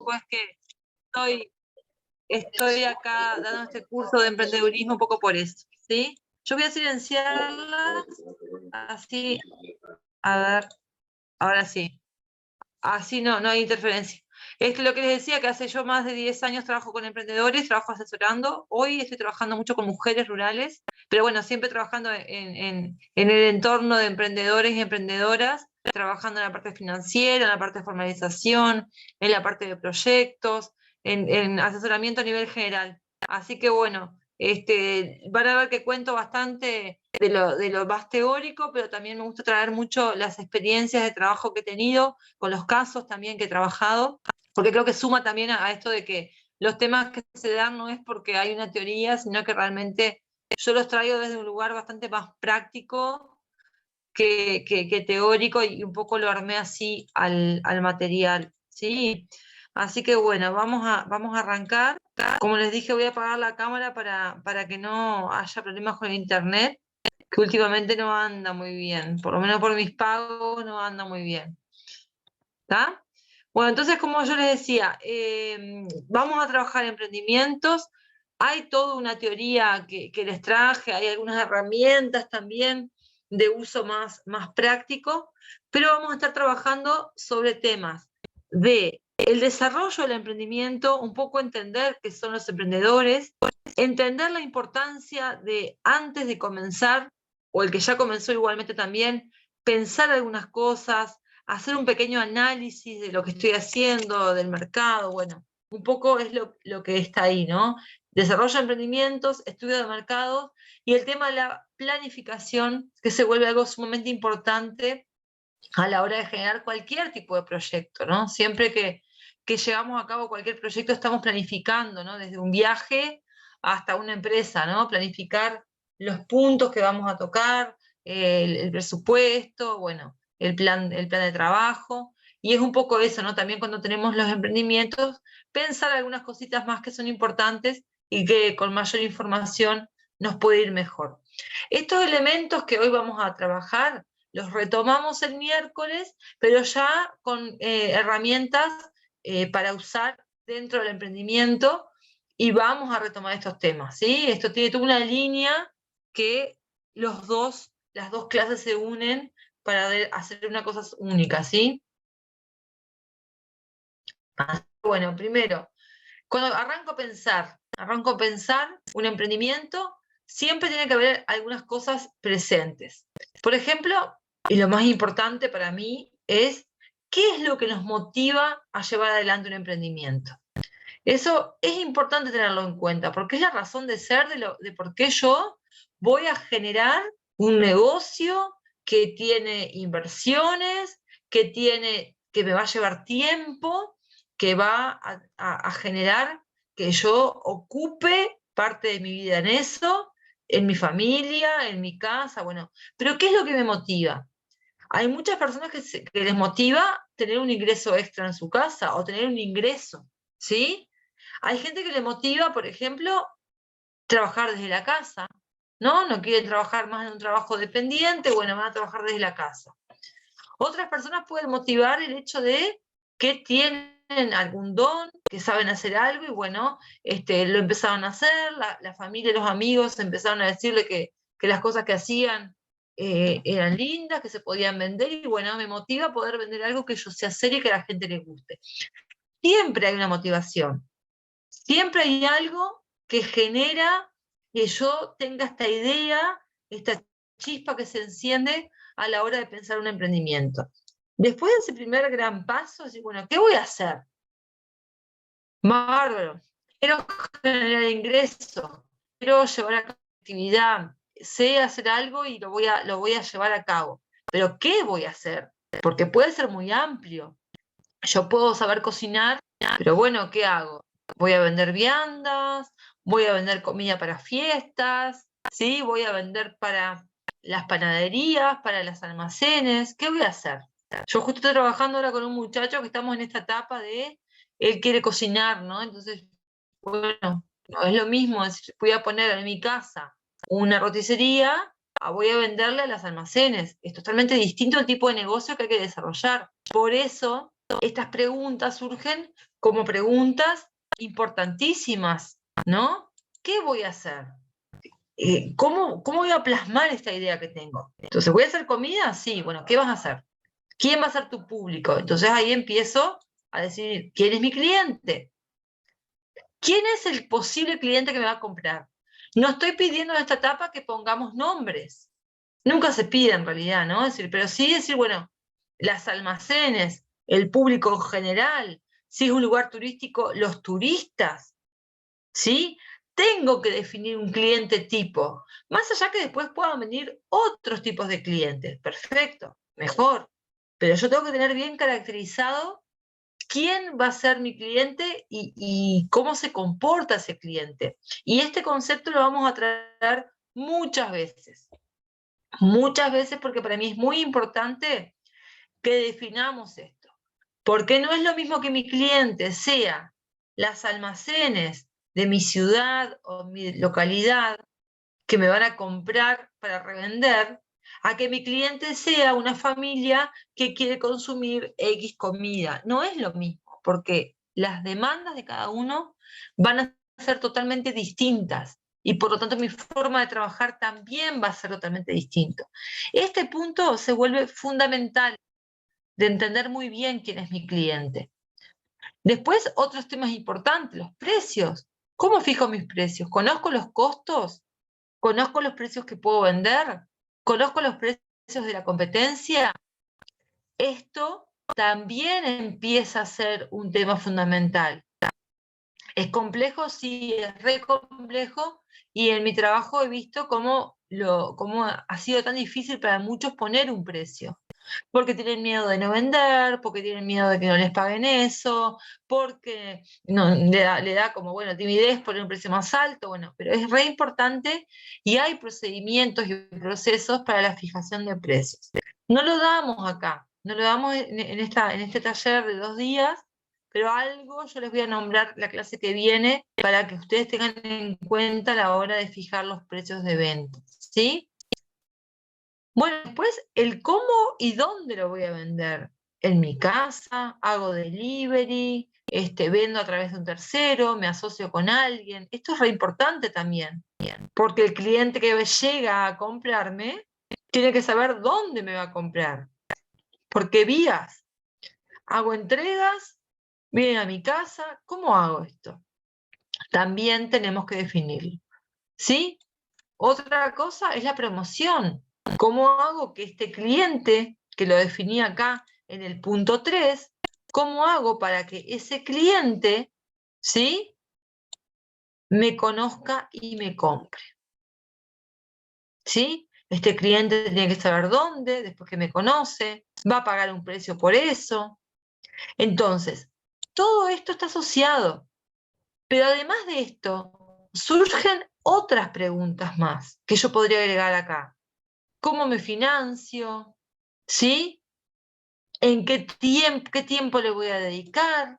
poco es que estoy acá dando este curso de emprendedurismo un poco por eso, ¿sí? Yo voy a silenciarlas, así, a ver, ahora sí. Así no hay interferencia. Es lo que les decía, que hace yo más de 10 años trabajo con emprendedores, trabajo asesorando. Hoy estoy trabajando mucho con mujeres rurales, pero bueno, siempre trabajando en el entorno de emprendedores y emprendedoras, trabajando en la parte financiera, en la parte de formalización, en la parte de proyectos, en asesoramiento a nivel general. Así que bueno, van a ver que cuento bastante de lo más teórico, pero también me gusta traer mucho las experiencias de trabajo que he tenido, con los casos también que he trabajado, porque creo que suma también a esto de que los temas que se dan no es porque hay una teoría, sino que realmente yo los traigo desde un lugar bastante más práctico que teórico, y un poco lo armé así al material, ¿sí? Así que bueno, vamos a arrancar. Como les dije, voy a apagar la cámara para que no haya problemas con el internet, que últimamente no anda muy bien, por lo menos por mis pagos no anda muy bien. ¿Está? Bueno, entonces, como yo les decía, vamos a trabajar emprendimientos. Hay toda una teoría que les traje, hay algunas herramientas también de uso más práctico, pero vamos a estar trabajando sobre temas de el desarrollo del emprendimiento, un poco entender qué son los emprendedores, entender la importancia de, antes de comenzar, o el que ya comenzó igualmente también, pensar algunas cosas, hacer un pequeño análisis de lo que estoy haciendo, del mercado, bueno, un poco es lo que está ahí, ¿no? Desarrollo de emprendimientos, estudio de mercados y el tema de la planificación, que se vuelve algo sumamente importante a la hora de generar cualquier tipo de proyecto, ¿no? Siempre que llevamos a cabo cualquier proyecto estamos planificando, ¿no? Desde un viaje hasta una empresa, ¿no? Planificar los puntos que vamos a tocar, el presupuesto, bueno, el plan de trabajo, y es un poco eso, ¿no? También cuando tenemos los emprendimientos, pensar algunas cositas más que son importantes y que con mayor información nos puede ir mejor. Estos elementos que hoy vamos a trabajar, los retomamos el miércoles, pero ya con herramientas para usar dentro del emprendimiento, y vamos a retomar estos temas, ¿sí? Esto tiene toda una línea que las dos clases se unen para hacer una cosa única, ¿sí? Bueno, primero, cuando arranco a pensar un emprendimiento, siempre tiene que haber algunas cosas presentes. Por ejemplo, y lo más importante para mí es, ¿qué es lo que nos motiva a llevar adelante un emprendimiento? Eso es importante tenerlo en cuenta, porque es la razón de ser de por qué yo voy a generar un negocio que tiene inversiones, que me va a llevar tiempo, que va a generar que yo ocupe parte de mi vida en eso, en mi familia, en mi casa, bueno. Pero ¿qué es lo que me motiva? Hay muchas personas que les motiva tener un ingreso extra en su casa o tener un ingreso, ¿sí? Hay gente que le motiva, por ejemplo, trabajar desde la casa, ¿no? No quieren trabajar más en un trabajo dependiente, bueno, van a trabajar desde la casa. Otras personas pueden motivar el hecho de que tienen algún don, que saben hacer algo y bueno, lo empezaron a hacer, la familia y los amigos empezaron a decirle que las cosas que hacían eran lindas, que se podían vender y bueno, me motiva poder vender algo que yo sé hacer y que a la gente le guste. Siempre hay una motivación, siempre hay algo que genera que yo tenga esta idea, esta chispa que se enciende a la hora de pensar un emprendimiento. Después de ese primer gran paso, decir, bueno, ¿qué voy a hacer? Bárbaro. Quiero generar ingresos, quiero llevar a cabo actividad, sé hacer algo y lo voy a llevar a cabo. Pero ¿qué voy a hacer? Porque puede ser muy amplio. Yo puedo saber cocinar, pero bueno, ¿qué hago? Voy a vender viandas, voy a vender comida para fiestas, ¿sí? Voy a vender para las panaderías, para los almacenes. ¿Qué voy a hacer? Yo justo estoy trabajando ahora con un muchacho que estamos en esta etapa de, él quiere cocinar, ¿no? Entonces, bueno, no es lo mismo, voy a poner en mi casa una roticería, voy a venderle a los almacenes. Es totalmente distinto el tipo de negocio que hay que desarrollar. Por eso estas preguntas surgen como preguntas importantísimas, ¿no? ¿Qué voy a hacer? ¿Cómo voy a plasmar esta idea que tengo? Entonces, ¿voy a hacer comida? Sí, bueno, ¿qué vas a hacer? ¿Quién va a ser tu público? Entonces ahí empiezo a decir, ¿quién es mi cliente? ¿Quién es el posible cliente que me va a comprar? No estoy pidiendo en esta etapa que pongamos nombres. Nunca se pide en realidad, ¿no? Es decir, pero sí decir, bueno, las almacenes, el público en general, si es un lugar turístico, los turistas, ¿sí? Tengo que definir un cliente tipo, más allá que después puedan venir otros tipos de clientes, perfecto, mejor, pero yo tengo que tener bien caracterizado quién va a ser mi cliente y cómo se comporta ese cliente. Y este concepto lo vamos a tratar muchas veces porque para mí es muy importante que definamos esto, porque no es lo mismo que mi cliente sea las almacenes de mi ciudad o mi localidad que me van a comprar para revender, a que mi cliente sea una familia que quiere consumir X comida. No es lo mismo, porque las demandas de cada uno van a ser totalmente distintas y por lo tanto mi forma de trabajar también va a ser totalmente distinto. Este punto se vuelve fundamental de entender muy bien quién es mi cliente. Después, otros temas importantes, los precios. ¿Cómo fijo mis precios? ¿Conozco los costos? ¿Conozco los precios que puedo vender? ¿Conozco los precios de la competencia? Esto también empieza a ser un tema fundamental. ¿Es complejo? Sí, es re complejo. Y en mi trabajo he visto cómo ha sido tan difícil para muchos poner un precio. Porque tienen miedo de no vender, porque tienen miedo de que no les paguen eso, porque no, le da como, bueno, timidez poner un precio más alto, bueno, pero es re importante y hay procedimientos y procesos para la fijación de precios. No lo damos acá, no lo damos en este taller de 2 días, pero algo yo les voy a nombrar la clase que viene para que ustedes tengan en cuenta a la hora de fijar los precios de venta, ¿sí? Bueno, después el cómo y dónde lo voy a vender. En mi casa, hago delivery, vendo a través de un tercero, me asocio con alguien. Esto es re importante también, porque el cliente que llega a comprarme tiene que saber dónde me va a comprar. ¿Por qué vías? Hago entregas, vienen a mi casa, ¿cómo hago esto? También tenemos que definirlo, ¿sí? Otra cosa es la promoción. ¿Cómo hago que este cliente, que lo definí acá en el punto 3, cómo hago para que ese cliente, ¿sí?, me conozca y me compre? ¿Sí? Este cliente tiene que saber dónde, después que me conoce, va a pagar un precio por eso. Entonces, todo esto está asociado. Pero además de esto, surgen otras preguntas más que yo podría agregar acá. ¿Cómo me financio? ¿Sí? ¿En qué tiempo le voy a dedicar?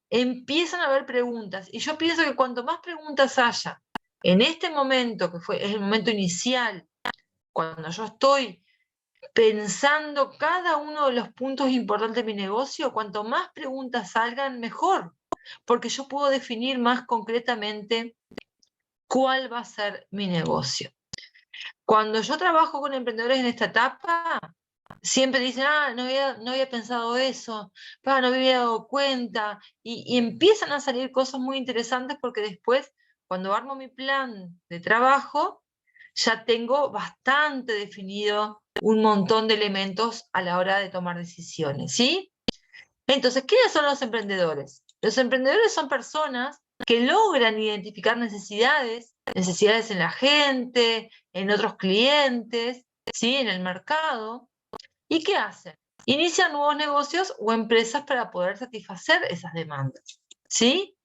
Empiezan a haber preguntas. Y yo pienso que cuanto más preguntas haya en este momento, que es el momento inicial, cuando yo estoy pensando cada uno de los puntos importantes de mi negocio, cuanto más preguntas salgan, mejor. Porque yo puedo definir más concretamente cuál va a ser mi negocio. Cuando yo trabajo con emprendedores en esta etapa, siempre dicen, no había pensado eso, no me había dado cuenta, y empiezan a salir cosas muy interesantes porque después, cuando armo mi plan de trabajo, ya tengo bastante definido un montón de elementos a la hora de tomar decisiones, ¿sí? Entonces, ¿quiénes son los emprendedores? Los emprendedores son personas que logran identificar necesidades en la gente, en otros clientes, ¿sí?, en el mercado. ¿Y qué hacen? Inician nuevos negocios o empresas para poder satisfacer esas demandas, ¿sí?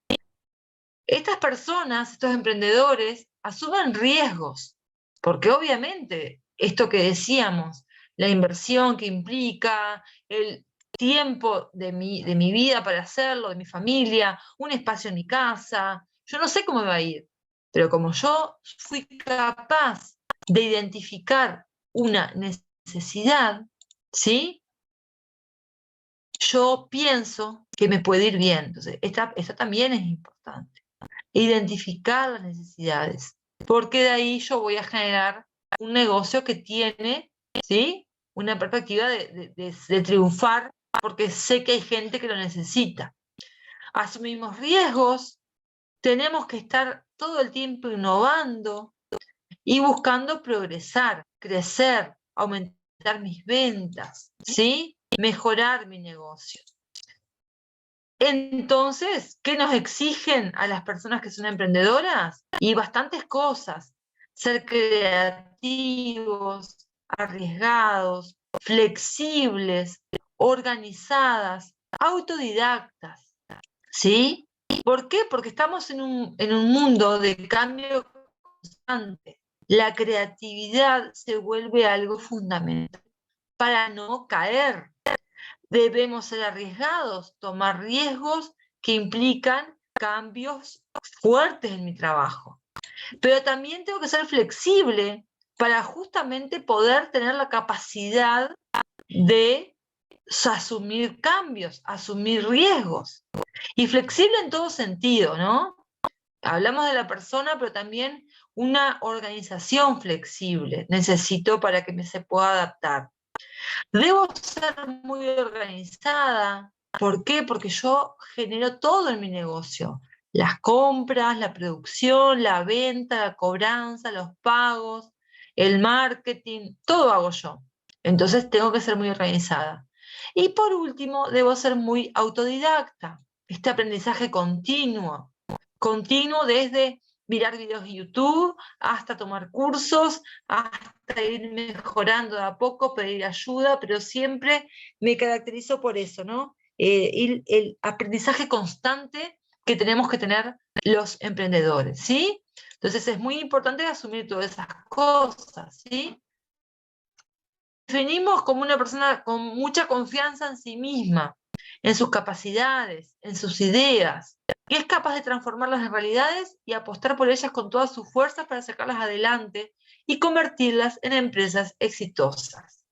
Estas personas, estos emprendedores, asumen riesgos, porque obviamente esto que decíamos, la inversión que implica, el tiempo de mi vida para hacerlo, de mi familia, un espacio en mi casa, yo no sé cómo me va a ir, pero como yo fui capaz de identificar una necesidad, ¿sí?, yo pienso que me puede ir bien. Entonces, esta también es importante. Identificar las necesidades, porque de ahí yo voy a generar un negocio que tiene, ¿sí?, una perspectiva de triunfar, porque sé que hay gente que lo necesita. Asumimos riesgos, tenemos que estar todo el tiempo innovando y buscando progresar, crecer, aumentar mis ventas, ¿sí?, mejorar mi negocio. Entonces, ¿qué nos exigen a las personas que son emprendedoras? Y bastantes cosas. Ser creativos, arriesgados, flexibles, organizadas, autodidactas. ¿Sí? ¿Por qué? Porque estamos en un mundo de cambio constante. La creatividad se vuelve algo fundamental para no caer. Debemos ser arriesgados, tomar riesgos que implican cambios fuertes en mi trabajo. Pero también tengo que ser flexible para justamente poder tener la capacidad de asumir cambios, asumir riesgos. Y flexible en todo sentido, ¿no? Hablamos de la persona, pero también una organización flexible necesito para que se pueda adaptar. Debo ser muy organizada. ¿Por qué? Porque yo genero todo en mi negocio. Las compras, la producción, la venta, la cobranza, los pagos, el marketing, todo hago yo. Entonces tengo que ser muy organizada. Y por último, debo ser muy autodidacta. Este aprendizaje continuo desde mirar videos de YouTube hasta tomar cursos, hasta ir mejorando de a poco, pedir ayuda, pero siempre me caracterizo por eso, ¿no? El aprendizaje constante que tenemos que tener los emprendedores, ¿sí? Entonces es muy importante asumir todas esas cosas, ¿sí? Definimos como una persona con mucha confianza en sí misma, en sus capacidades, en sus ideas, que es capaz de transformarlas en realidades y apostar por ellas con todas sus fuerzas para sacarlas adelante y convertirlas en empresas exitosas.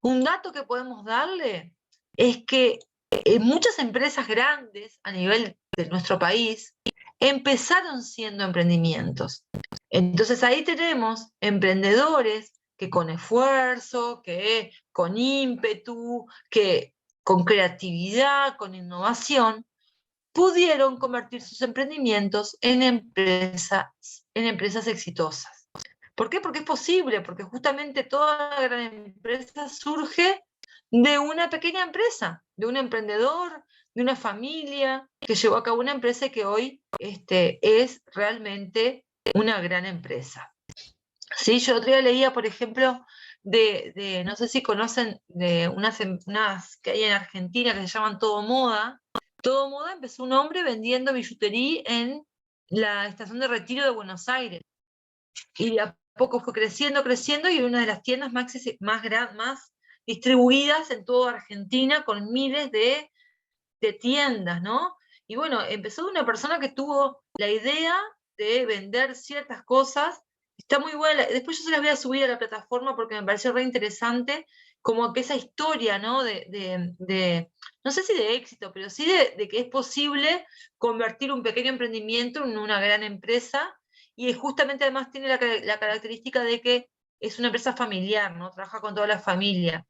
Un dato que podemos darle es que muchas empresas grandes a nivel de nuestro país empezaron siendo emprendimientos. Entonces ahí tenemos emprendedores que con esfuerzo, que con ímpetu, que con creatividad, con innovación, pudieron convertir sus emprendimientos en empresas exitosas. ¿Por qué? Porque es posible, porque justamente toda gran empresa surge de una pequeña empresa, de un emprendedor, de una familia que llevó a cabo una empresa y que hoy es realmente una gran empresa. Sí, yo otro día leía, por ejemplo, no sé si conocen, de unas que hay en Argentina que se llaman Todo Moda. Todo Moda empezó un hombre vendiendo billutería en la estación de Retiro de Buenos Aires. Y de a poco fue creciendo, creciendo, y una de las tiendas más distribuidas en toda Argentina, con miles de tiendas, ¿no? Y bueno, empezó de una persona que tuvo la idea de vender ciertas cosas. Está muy buena. Después yo se las voy a subir a la plataforma porque me pareció re interesante, como que esa historia, ¿no? No sé si de éxito, pero sí de que es posible convertir un pequeño emprendimiento en una gran empresa, y justamente además tiene la característica de que es una empresa familiar, ¿no? Trabaja con toda la familia.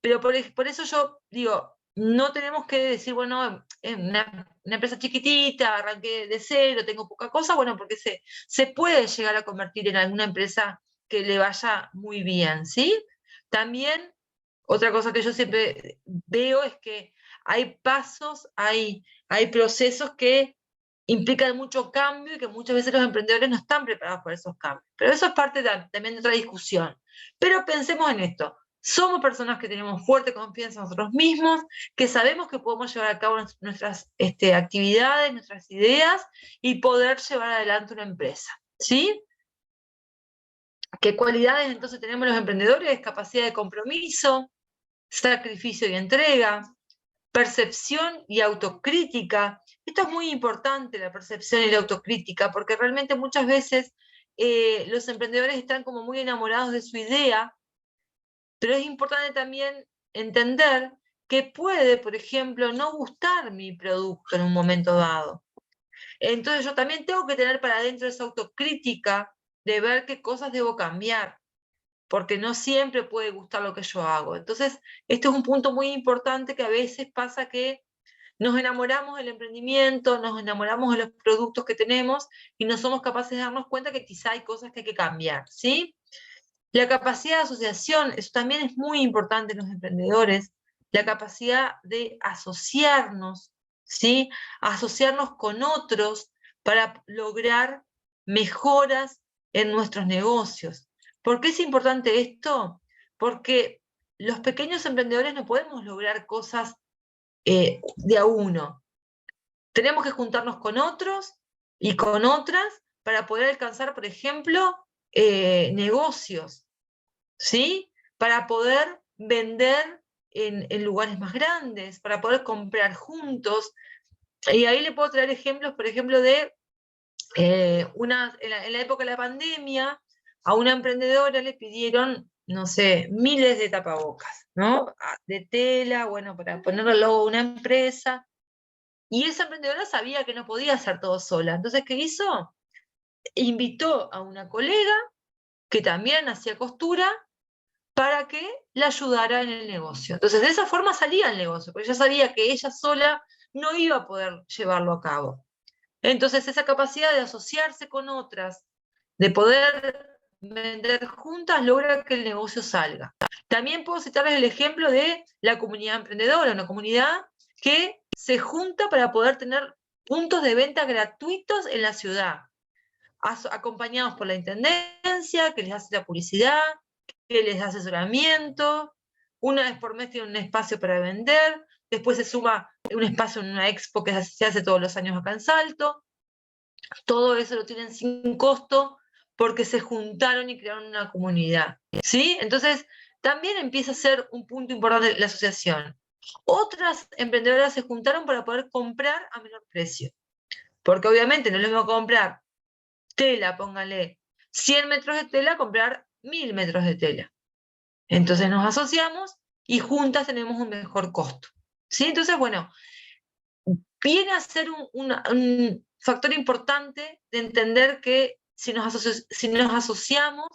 Pero por eso yo digo, no tenemos que decir, bueno, una empresa chiquitita, arranqué de cero, tengo poca cosa, bueno, porque se puede llegar a convertir en alguna empresa que le vaya muy bien, ¿sí? También, otra cosa que yo siempre veo es que hay pasos, hay procesos que implican mucho cambio y que muchas veces los emprendedores no están preparados para esos cambios. Pero eso es parte también de otra discusión. Pero pensemos en esto. Somos personas que tenemos fuerte confianza en nosotros mismos, que sabemos que podemos llevar a cabo nuestras actividades, nuestras ideas y poder llevar adelante una empresa, ¿sí? ¿Qué cualidades entonces tenemos los emprendedores? Capacidad de compromiso, sacrificio y entrega, percepción y autocrítica. Esto es muy importante, la percepción y la autocrítica, porque realmente muchas veces los emprendedores están como muy enamorados de su idea, pero es importante también entender que puede, por ejemplo, no gustar mi producto en un momento dado. Entonces yo también tengo que tener para adentro esa autocrítica de ver qué cosas debo cambiar, porque no siempre puede gustar lo que yo hago. Entonces, este es un punto muy importante, que a veces pasa que nos enamoramos del emprendimiento, nos enamoramos de los productos que tenemos y no somos capaces de darnos cuenta que quizá hay cosas que hay que cambiar, ¿sí? La capacidad de asociación, eso también es muy importante en los emprendedores, la capacidad de asociarnos, ¿sí? Asociarnos con otros para lograr mejoras en nuestros negocios. ¿Por qué es importante esto? Porque los pequeños emprendedores no podemos lograr cosas de a uno. Tenemos que juntarnos con otros y con otras para poder alcanzar, por ejemplo, negocios, ¿sí? Para poder vender en lugares más grandes, para poder comprar juntos. Y ahí le puedo traer ejemplos, por ejemplo, de en la época de la pandemia, a una emprendedora le pidieron, no sé, miles de tapabocas, ¿no? De tela, bueno, para ponerlo al logo de una empresa. Y esa emprendedora sabía que no podía hacer todo sola. Entonces, ¿qué hizo? Invitó a una colega que también hacía costura para que la ayudara en el negocio. Entonces, de esa forma salía el negocio, porque ella sabía que ella sola no iba a poder llevarlo a cabo. Entonces, esa capacidad de asociarse con otras, de poder vender juntas, logra que el negocio salga. También puedo citarles el ejemplo de la comunidad emprendedora, una comunidad que se junta para poder tener puntos de venta gratuitos en la ciudad, acompañados por la intendencia, que les hace la publicidad, que les da asesoramiento, una vez por mes tienen un espacio para vender, después se suma un espacio en una expo que se hace todos los años acá en Salto. Todo eso lo tienen sin costo porque se juntaron y crearon una comunidad, ¿sí? Entonces, también empieza a ser un punto importante la asociación. Otras emprendedoras se juntaron para poder comprar a menor precio, porque obviamente no es lo mismo comprar tela, póngale 100 metros de tela, comprar 1000 metros de tela. Entonces nos asociamos y juntas tenemos un mejor costo, ¿sí? Entonces, bueno, viene a ser un factor importante de entender que si nos asociamos,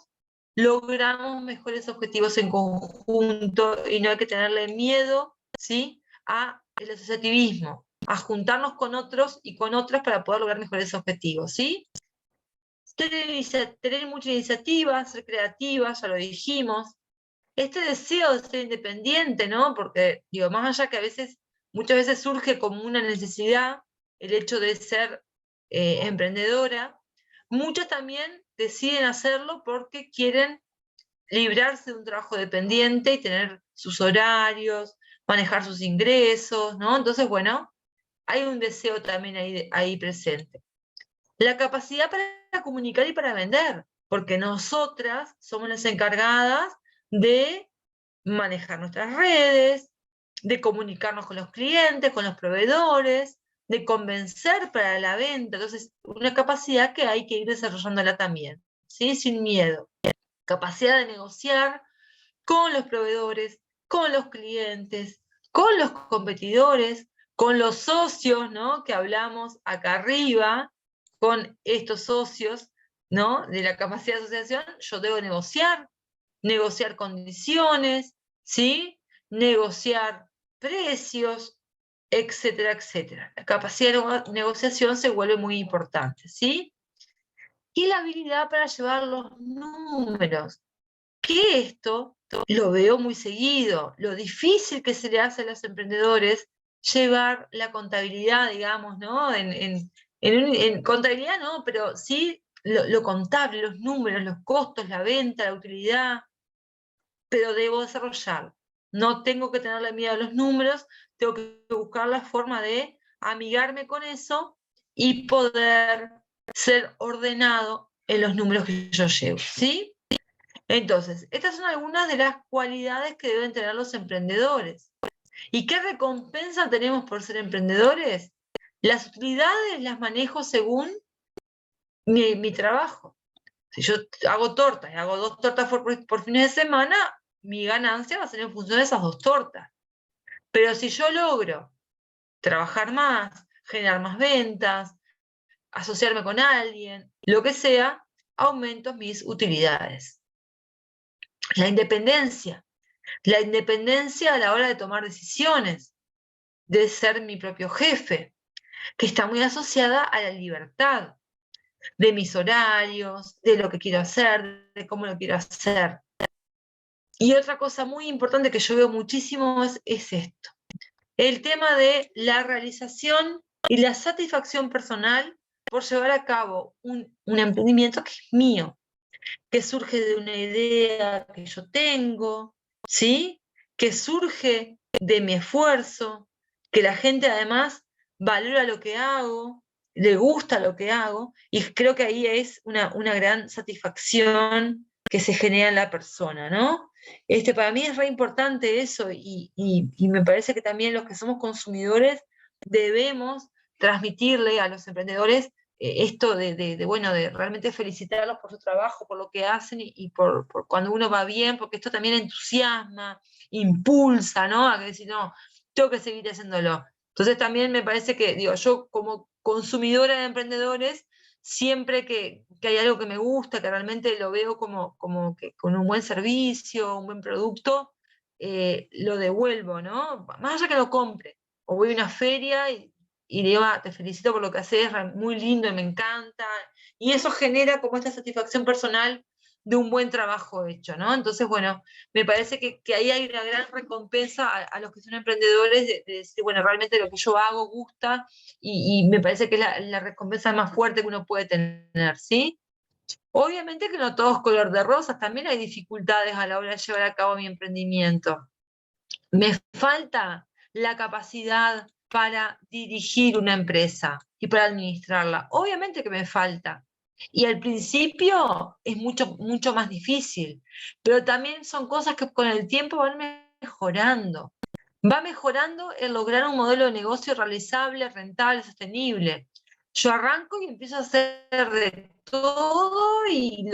logramos mejores objetivos en conjunto y no hay que tenerle miedo, ¿sí?, al asociativismo, a juntarnos con otros y con otras para poder lograr mejores objetivos, ¿sí? Tener mucha iniciativa, ser creativa, ya lo dijimos. Este deseo de ser independiente, ¿no? Porque, digo, más allá que muchas veces surge como una necesidad el hecho de ser emprendedora, muchas también deciden hacerlo porque quieren librarse de un trabajo dependiente y tener sus horarios, manejar sus ingresos, ¿no? Entonces, bueno, hay un deseo también ahí presente. La capacidad para comunicar y para vender, porque nosotras somos las encargadas de manejar nuestras redes, de comunicarnos con los clientes, con los proveedores, de convencer para la venta. Entonces, una capacidad que hay que ir desarrollándola también, ¿sí? Sin miedo. Capacidad de negociar con los proveedores, con los clientes, con los competidores, con los socios, ¿no?, que hablamos acá arriba, con estos socios, ¿no?, de la capacidad de asociación. Yo debo negociar condiciones, ¿sí?, negociar precios, etcétera, etcétera. La capacidad de negociación se vuelve muy importante, ¿sí? Y la habilidad para llevar los números, que esto lo veo muy seguido, lo difícil que se le hace a los emprendedores llevar la contabilidad, digamos, ¿no? En contabilidad no, pero sí lo contable, los números, los costos, la venta, la utilidad, pero debo desarrollar. No tengo que tenerle miedo a los números, tengo que buscar la forma de amigarme con eso y poder ser ordenado en los números que yo llevo, ¿sí? Entonces, estas son algunas de las cualidades que deben tener los emprendedores. ¿Y qué recompensa tenemos por ser emprendedores? Las utilidades las manejo según mi trabajo. Si yo hago tortas y hago 2 tortas por fines de semana, mi ganancia va a ser en función de esas 2 tortas. Pero si yo logro trabajar más, generar más ventas, asociarme con alguien, lo que sea, aumento mis utilidades. La independencia a la hora de tomar decisiones, de ser mi propio jefe, que está muy asociada a la libertad de mis horarios, de lo que quiero hacer, de cómo lo quiero hacer. Y otra cosa muy importante que yo veo muchísimo es esto, el tema de la realización y la satisfacción personal por llevar a cabo un emprendimiento que es mío, que surge de una idea que yo tengo, ¿sí? Que surge de mi esfuerzo, que la gente además valora lo que hago, le gusta lo que hago, y creo que ahí es una gran satisfacción que se genera en la persona, ¿no? Para mí es re importante eso, y me parece que también los que somos consumidores debemos transmitirle a los emprendedores esto bueno, de realmente felicitarlos por su trabajo, por lo que hacen y por cuando uno va bien, porque esto también entusiasma, impulsa, ¿no? A decir, no, tengo que seguir haciéndolo. Entonces también me parece que, digo, yo como consumidora de emprendedores, siempre que hay algo que me gusta, que realmente lo veo como que con un buen servicio, un buen producto, lo devuelvo, ¿no? Más allá que lo compre, o voy a una feria y digo, te felicito por lo que haces, muy lindo y me encanta. Y eso genera como esta satisfacción personal de un buen trabajo hecho, ¿no? Entonces, bueno, me parece que ahí hay una gran recompensa a los que son emprendedores de decir, bueno, realmente lo que yo hago gusta y me parece que es la recompensa más fuerte que uno puede tener, ¿sí? Obviamente que no todo es color de rosas, también hay dificultades a la hora de llevar a cabo mi emprendimiento. Me falta la capacidad para dirigir una empresa y para administrarla. Obviamente que me falta. Y al principio es mucho más difícil, pero también son cosas que con el tiempo van mejorando. Va mejorando el lograr un modelo de negocio realizable, rentable, sostenible. Yo arranco y empiezo a hacer de todo y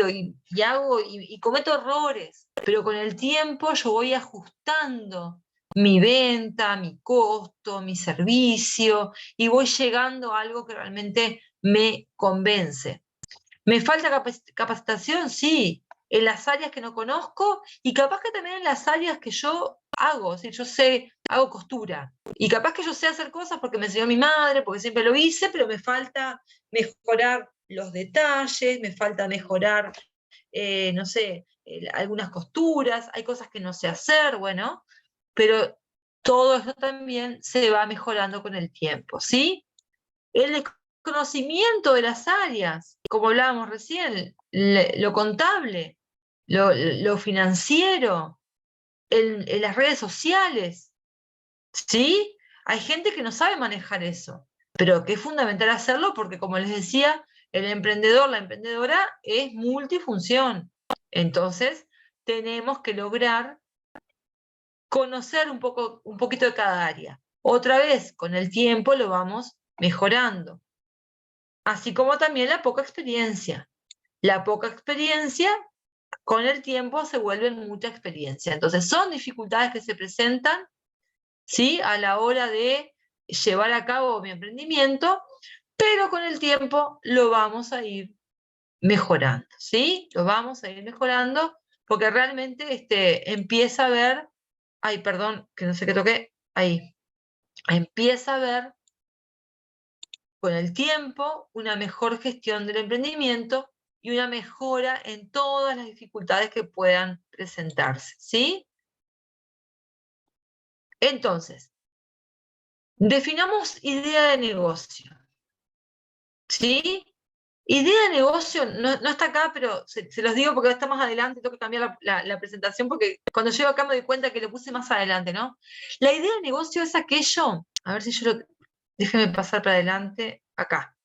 hago y cometo errores, pero con el tiempo yo voy ajustando mi venta, mi costo, mi servicio, y voy llegando a algo que realmente me convence. ¿Me falta capacitación? Sí, en las áreas que no conozco y capaz que también en las áreas que yo hago, si yo hago costura, y capaz que yo sé hacer cosas porque me enseñó mi madre, porque siempre lo hice, pero me falta mejorar los detalles, me falta mejorar, no sé, algunas costuras, hay cosas que no sé hacer, bueno, pero todo eso también se va mejorando con el tiempo, ¿sí? El desconocimiento de las áreas, como hablábamos recién, lo contable, lo financiero, en las redes sociales, ¿sí? Hay gente que no sabe manejar eso, pero que es fundamental hacerlo porque, como les decía, el emprendedor, la emprendedora es multifunción. Entonces, tenemos que lograr conocer un poquito de cada área. Otra vez, con el tiempo lo vamos mejorando. Así como también la poca experiencia. La poca experiencia, con el tiempo, se vuelve mucha experiencia. Entonces, son dificultades que se presentan, ¿sí? A la hora de llevar a cabo mi emprendimiento, pero con el tiempo lo vamos a ir mejorando, ¿sí? Lo vamos a ir mejorando porque realmente empieza a ver, ay, perdón, que no sé qué toqué, ahí, empieza a ver con el tiempo una mejor gestión del emprendimiento y una mejora en todas las dificultades que puedan presentarse, ¿sí? Entonces, definamos idea de negocio, ¿sí? Idea de negocio no está acá, pero se los digo porque está más adelante, tengo que cambiar la presentación porque cuando llego acá me doy cuenta que lo puse más adelante, ¿no? La idea de negocio es aquello, a ver si déjenme pasar para adelante, acá.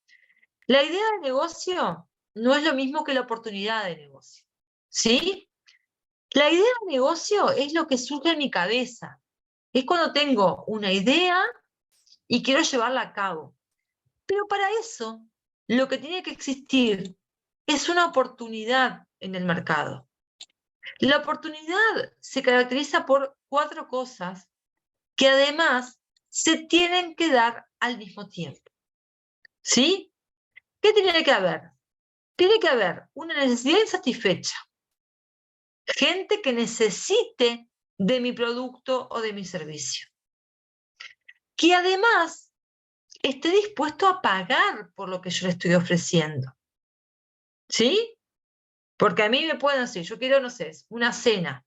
La idea de negocio no es lo mismo que la oportunidad de negocio, ¿sí? La idea de negocio es lo que surge en mi cabeza. Es cuando tengo una idea y quiero llevarla a cabo. Pero para eso, lo que tiene que existir es una oportunidad en el mercado. La oportunidad se caracteriza por 4 cosas que además se tienen que dar al mismo tiempo. ¿Sí? ¿Qué tiene que haber? Tiene que haber una necesidad insatisfecha. Gente que necesite de mi producto o de mi servicio. Que además esté dispuesto a pagar por lo que yo le estoy ofreciendo. ¿Sí? Porque a mí me pueden decir, yo quiero, no sé, una cena.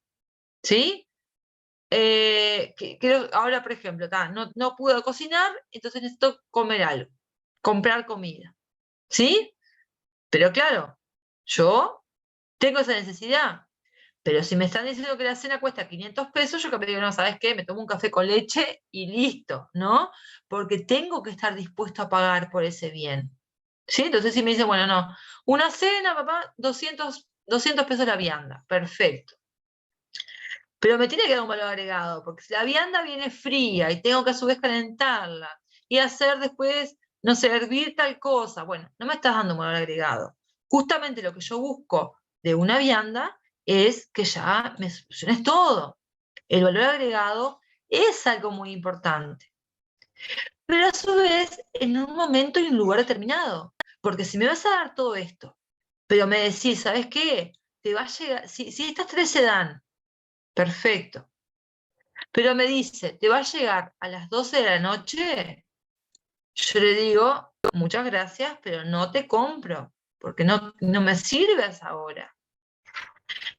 ¿Sí? Ahora, por ejemplo, no puedo cocinar, entonces necesito comer algo, comprar comida. ¿Sí? Pero claro, yo tengo esa necesidad. Pero si me están diciendo que la cena cuesta 500 pesos, yo que me digo, no, ¿sabes qué? Me tomo un café con leche y listo, ¿no? Porque tengo que estar dispuesto a pagar por ese bien. ¿Sí? Entonces si me dicen, bueno, no, una cena, papá, 200 pesos la vianda, perfecto. Pero me tiene que dar un valor agregado, porque si la vianda viene fría y tengo que a su vez calentarla y hacer después, no sé, hervir tal cosa, bueno, no me estás dando un valor agregado. Justamente lo que yo busco de una vianda es que ya me soluciones todo. El valor agregado es algo muy importante. Pero a su vez, en un momento y un lugar determinado. Porque si me vas a dar todo esto, pero me decís, ¿sabes qué? Te va a llegar, si estas tres se dan, perfecto. Pero me dice, ¿te va a llegar a las 12 de la noche? Yo le digo, muchas gracias, pero no te compro, porque no me sirve a esa hora.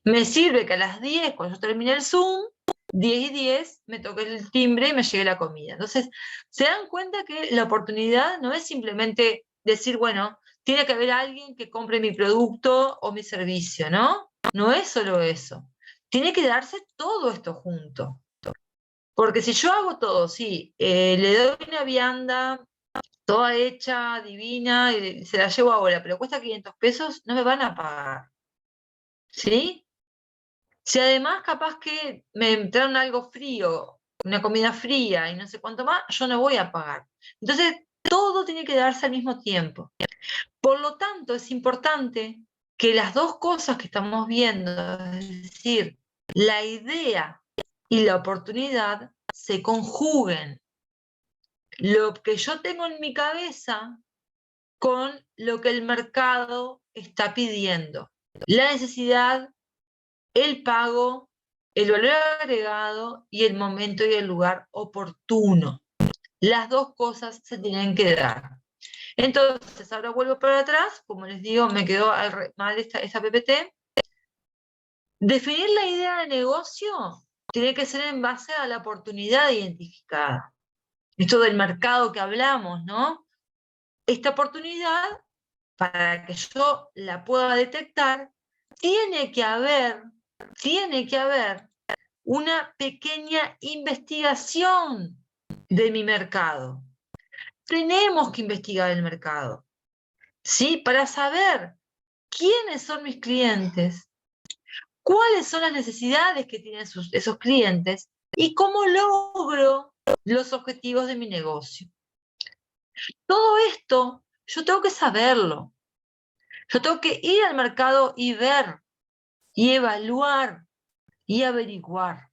Me sirve que a las 10, cuando yo termine el Zoom, 10:10, me toque el timbre y me llegue la comida. Entonces, se dan cuenta que la oportunidad no es simplemente decir, bueno, tiene que haber alguien que compre mi producto o mi servicio, ¿no? No es solo eso. Tiene que darse todo esto junto. Porque si yo hago todo, sí, le doy una vianda toda hecha, divina, y se la llevo ahora, pero cuesta 500 pesos, no me van a pagar. ¿Sí? Si además capaz que me entraron algo frío, una comida fría y no sé cuánto más, yo no voy a pagar. Entonces, todo tiene que darse al mismo tiempo. Por lo tanto, es importante que las dos cosas que estamos viendo, es decir, la idea y la oportunidad, se conjuguen. Lo que yo tengo en mi cabeza con lo que el mercado está pidiendo. La necesidad, el pago, el valor agregado y el momento y el lugar oportuno. Las dos cosas se tienen que dar. Entonces, ahora vuelvo para atrás, como les digo, me quedó mal esta PPT. Definir la idea de negocio tiene que ser en base a la oportunidad identificada. Esto del mercado que hablamos, ¿no? Esta oportunidad, para que yo la pueda detectar, tiene que haber una pequeña investigación de mi mercado. Tenemos que investigar el mercado, ¿sí? Para saber quiénes son mis clientes, cuáles son las necesidades que tienen esos clientes y cómo logro los objetivos de mi negocio. Todo esto yo tengo que saberlo. Yo tengo que ir al mercado y ver, y evaluar, y averiguar.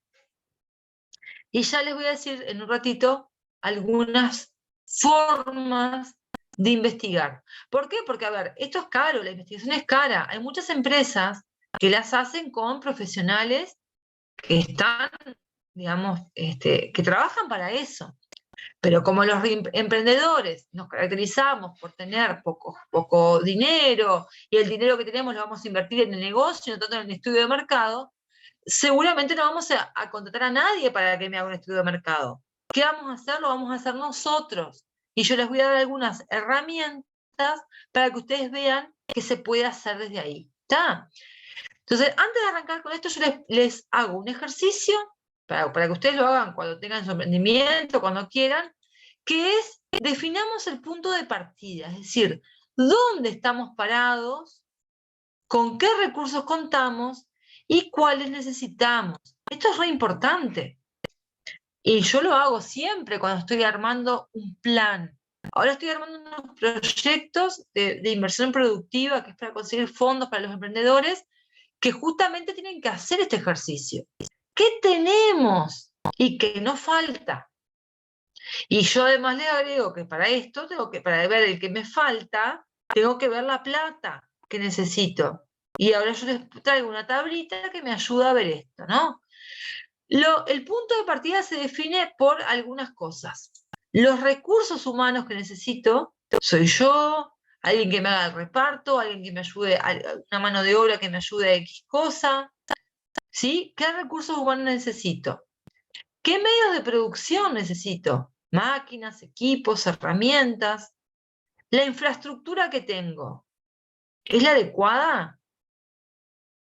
Y ya les voy a decir en un ratito algunas formas de investigar. ¿Por qué? Porque, a ver, esto es caro, la investigación es cara. Hay muchas empresas que las hacen con profesionales que están, digamos, que trabajan para eso. Pero como los emprendedores nos caracterizamos por tener poco dinero y el dinero que tenemos lo vamos a invertir en el negocio, no tanto en el estudio de mercado, seguramente no vamos a contratar a nadie para que me haga un estudio de mercado. ¿Qué vamos a hacer? Lo vamos a hacer nosotros. Y yo les voy a dar algunas herramientas para que ustedes vean que se puede hacer desde ahí. ¿Está? Entonces, antes de arrancar con esto, yo les hago un ejercicio para que ustedes lo hagan cuando tengan su emprendimiento, cuando quieran, que es, definamos el punto de partida, es decir, dónde estamos parados, con qué recursos contamos y cuáles necesitamos. Esto es re importante. Y yo lo hago siempre cuando estoy armando un plan. Ahora estoy armando unos proyectos de inversión productiva, que es para conseguir fondos para los emprendedores, que justamente tienen que hacer este ejercicio. ¿Qué tenemos y qué nos falta? Y yo además le agrego que para esto, para ver el que me falta, tengo que ver la plata que necesito. Y ahora yo les traigo una tablita que me ayuda a ver esto, ¿no? El punto de partida se define por algunas cosas. Los recursos humanos que necesito, soy yo, alguien que me haga el reparto, alguien que me ayude, una mano de obra que me ayude a X cosa, ¿sí? ¿Qué recursos humanos necesito? ¿Qué medios de producción necesito? Máquinas, equipos, herramientas. ¿La infraestructura que tengo es la adecuada?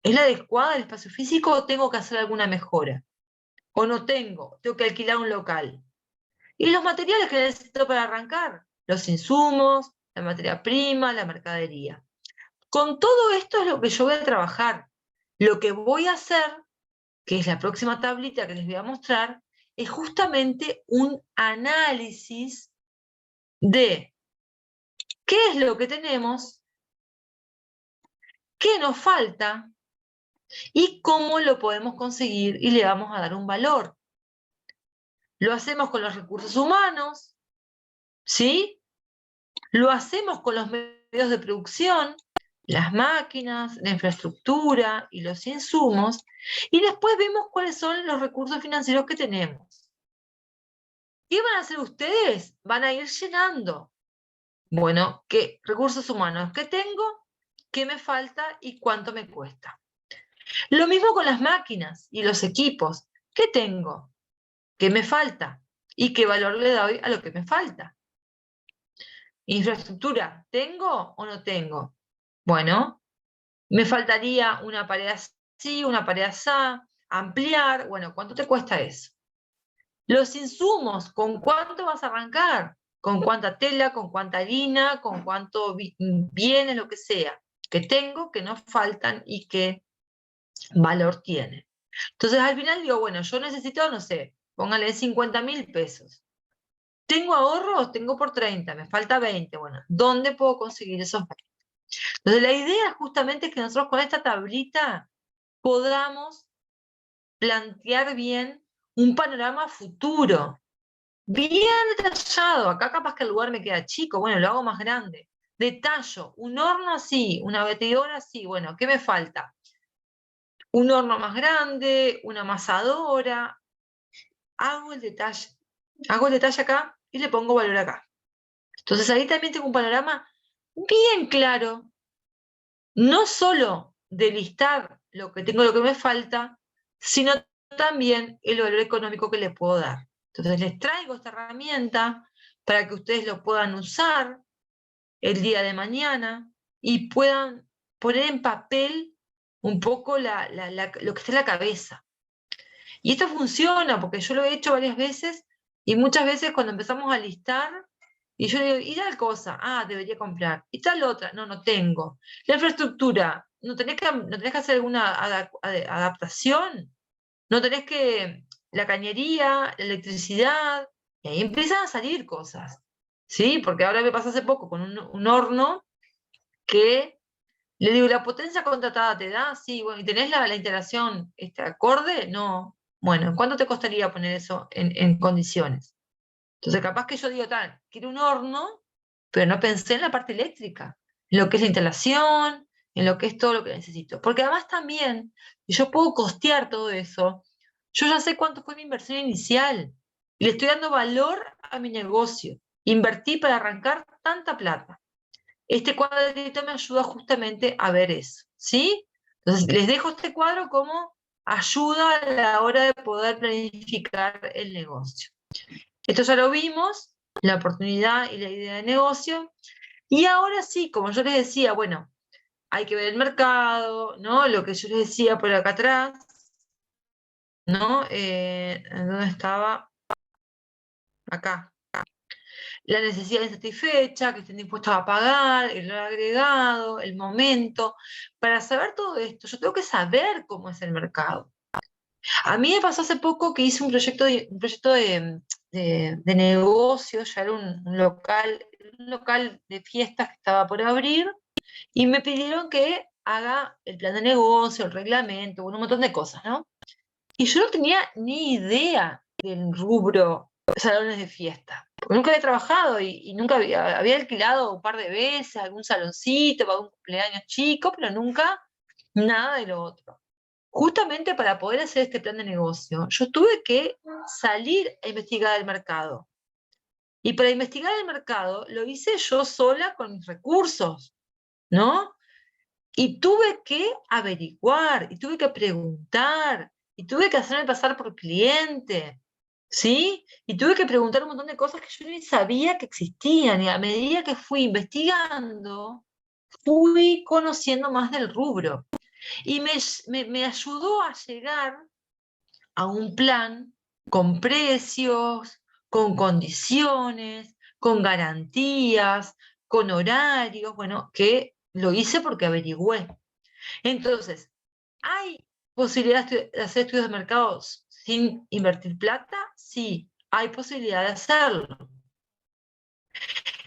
¿Es la adecuada del espacio físico o tengo que hacer alguna mejora? ¿O no tengo? Tengo que alquilar un local. Y los materiales que necesito para arrancar, los insumos, la materia prima, la mercadería. Con todo esto es lo que yo voy a trabajar. Lo que voy a hacer, que es la próxima tablita que les voy a mostrar, es justamente un análisis de qué es lo que tenemos, qué nos falta y cómo lo podemos conseguir y le vamos a dar un valor. Lo hacemos con los recursos humanos, ¿sí? Lo hacemos con los medios de producción, las máquinas, la infraestructura y los insumos, y después vemos cuáles son los recursos financieros que tenemos. ¿Qué van a hacer ustedes? Van a ir llenando. Bueno, ¿qué recursos humanos que tengo? ¿Qué me falta y cuánto me cuesta? Lo mismo con las máquinas y los equipos. ¿Qué tengo? ¿Qué me falta? ¿Y qué valor le doy a lo que me falta? Infraestructura, ¿tengo o no tengo? Bueno, me faltaría una pared así, una pared así, ampliar. Bueno, ¿cuánto te cuesta eso? Los insumos, ¿con cuánto vas a arrancar? ¿Con cuánta tela, con cuánta harina, con cuánto bienes, lo que sea? Que tengo, que no faltan y qué valor tienen. Entonces al final digo, bueno, yo necesito, no sé, póngale 50.000 pesos. ¿Tengo ahorros? Tengo por 30, me falta 20. Bueno, ¿dónde puedo conseguir esos 20? Entonces la idea justamente es que nosotros con esta tablita podamos plantear bien un panorama futuro, bien detallado. Acá capaz que el lugar me queda chico, bueno, lo hago más grande. Detallo, un horno así, una batidora así, bueno, ¿qué me falta? Un horno más grande, una amasadora. Hago el detalle acá y le pongo valor acá. Entonces ahí también tengo un panorama bien claro, no solo de listar lo que tengo, lo que me falta, sino también el valor económico que le puedo dar. Entonces les traigo esta herramienta para que ustedes lo puedan usar el día de mañana y puedan poner en papel un poco lo que está en la cabeza. Y esto funciona porque yo lo he hecho varias veces y muchas veces cuando empezamos a listar, y yo digo, ¿y tal cosa? Ah, debería comprar. ¿Y tal otra? No, no tengo. La infraestructura, ¿no tenés que hacer alguna adaptación? ¿No tenés que la cañería, la electricidad? Y ahí empiezan a salir cosas. ¿Sí? Porque ahora me pasó hace poco con un horno que le digo, ¿la potencia contratada te da? Sí, bueno, ¿y tenés la integración acorde? No. Bueno, ¿cuánto te costaría poner eso en condiciones? Entonces, capaz que yo digo, tal, quiero un horno, pero no pensé en la parte eléctrica, en lo que es la instalación, en lo que es todo lo que necesito. Porque además también, si yo puedo costear todo eso, yo ya sé cuánto fue mi inversión inicial y le estoy dando valor a mi negocio. Invertí para arrancar tanta plata. Este cuadrito me ayuda justamente a ver eso, ¿sí? Entonces, les dejo este cuadro como ayuda a la hora de poder planificar el negocio. Esto ya lo vimos, la oportunidad y la idea de negocio. Y ahora sí, como yo les decía, bueno, hay que ver el mercado, ¿no? Lo que yo les decía por acá atrás, ¿no? ¿Dónde estaba? Acá. La necesidad insatisfecha, que estén dispuestos a pagar, el valor agregado, el momento. Para saber todo esto, yo tengo que saber cómo es el mercado. A mí me pasó hace poco que hice un proyecto de negocio, ya era un local de fiestas que estaba por abrir, y me pidieron que haga el plan de negocio, el reglamento, un montón de cosas, ¿no? Y yo no tenía ni idea del rubro salones de fiesta. Porque nunca había trabajado y nunca había alquilado un par de veces algún saloncito para un cumpleaños chico, pero nunca nada de lo otro. Justamente para poder hacer este plan de negocio, yo tuve que salir a investigar el mercado. Y para investigar el mercado lo hice yo sola con mis recursos, ¿no? Y tuve que averiguar, y tuve que preguntar, y tuve que hacerme pasar por cliente, ¿sí? Y tuve que preguntar un montón de cosas que yo ni sabía que existían, y a medida que fui investigando, fui conociendo más del rubro. Y me ayudó a llegar a un plan con precios, con condiciones, con garantías, con horarios, bueno, que lo hice porque averigüé. Entonces, ¿hay posibilidad de hacer estudios de mercado sin invertir plata? Sí, hay posibilidad de hacerlo.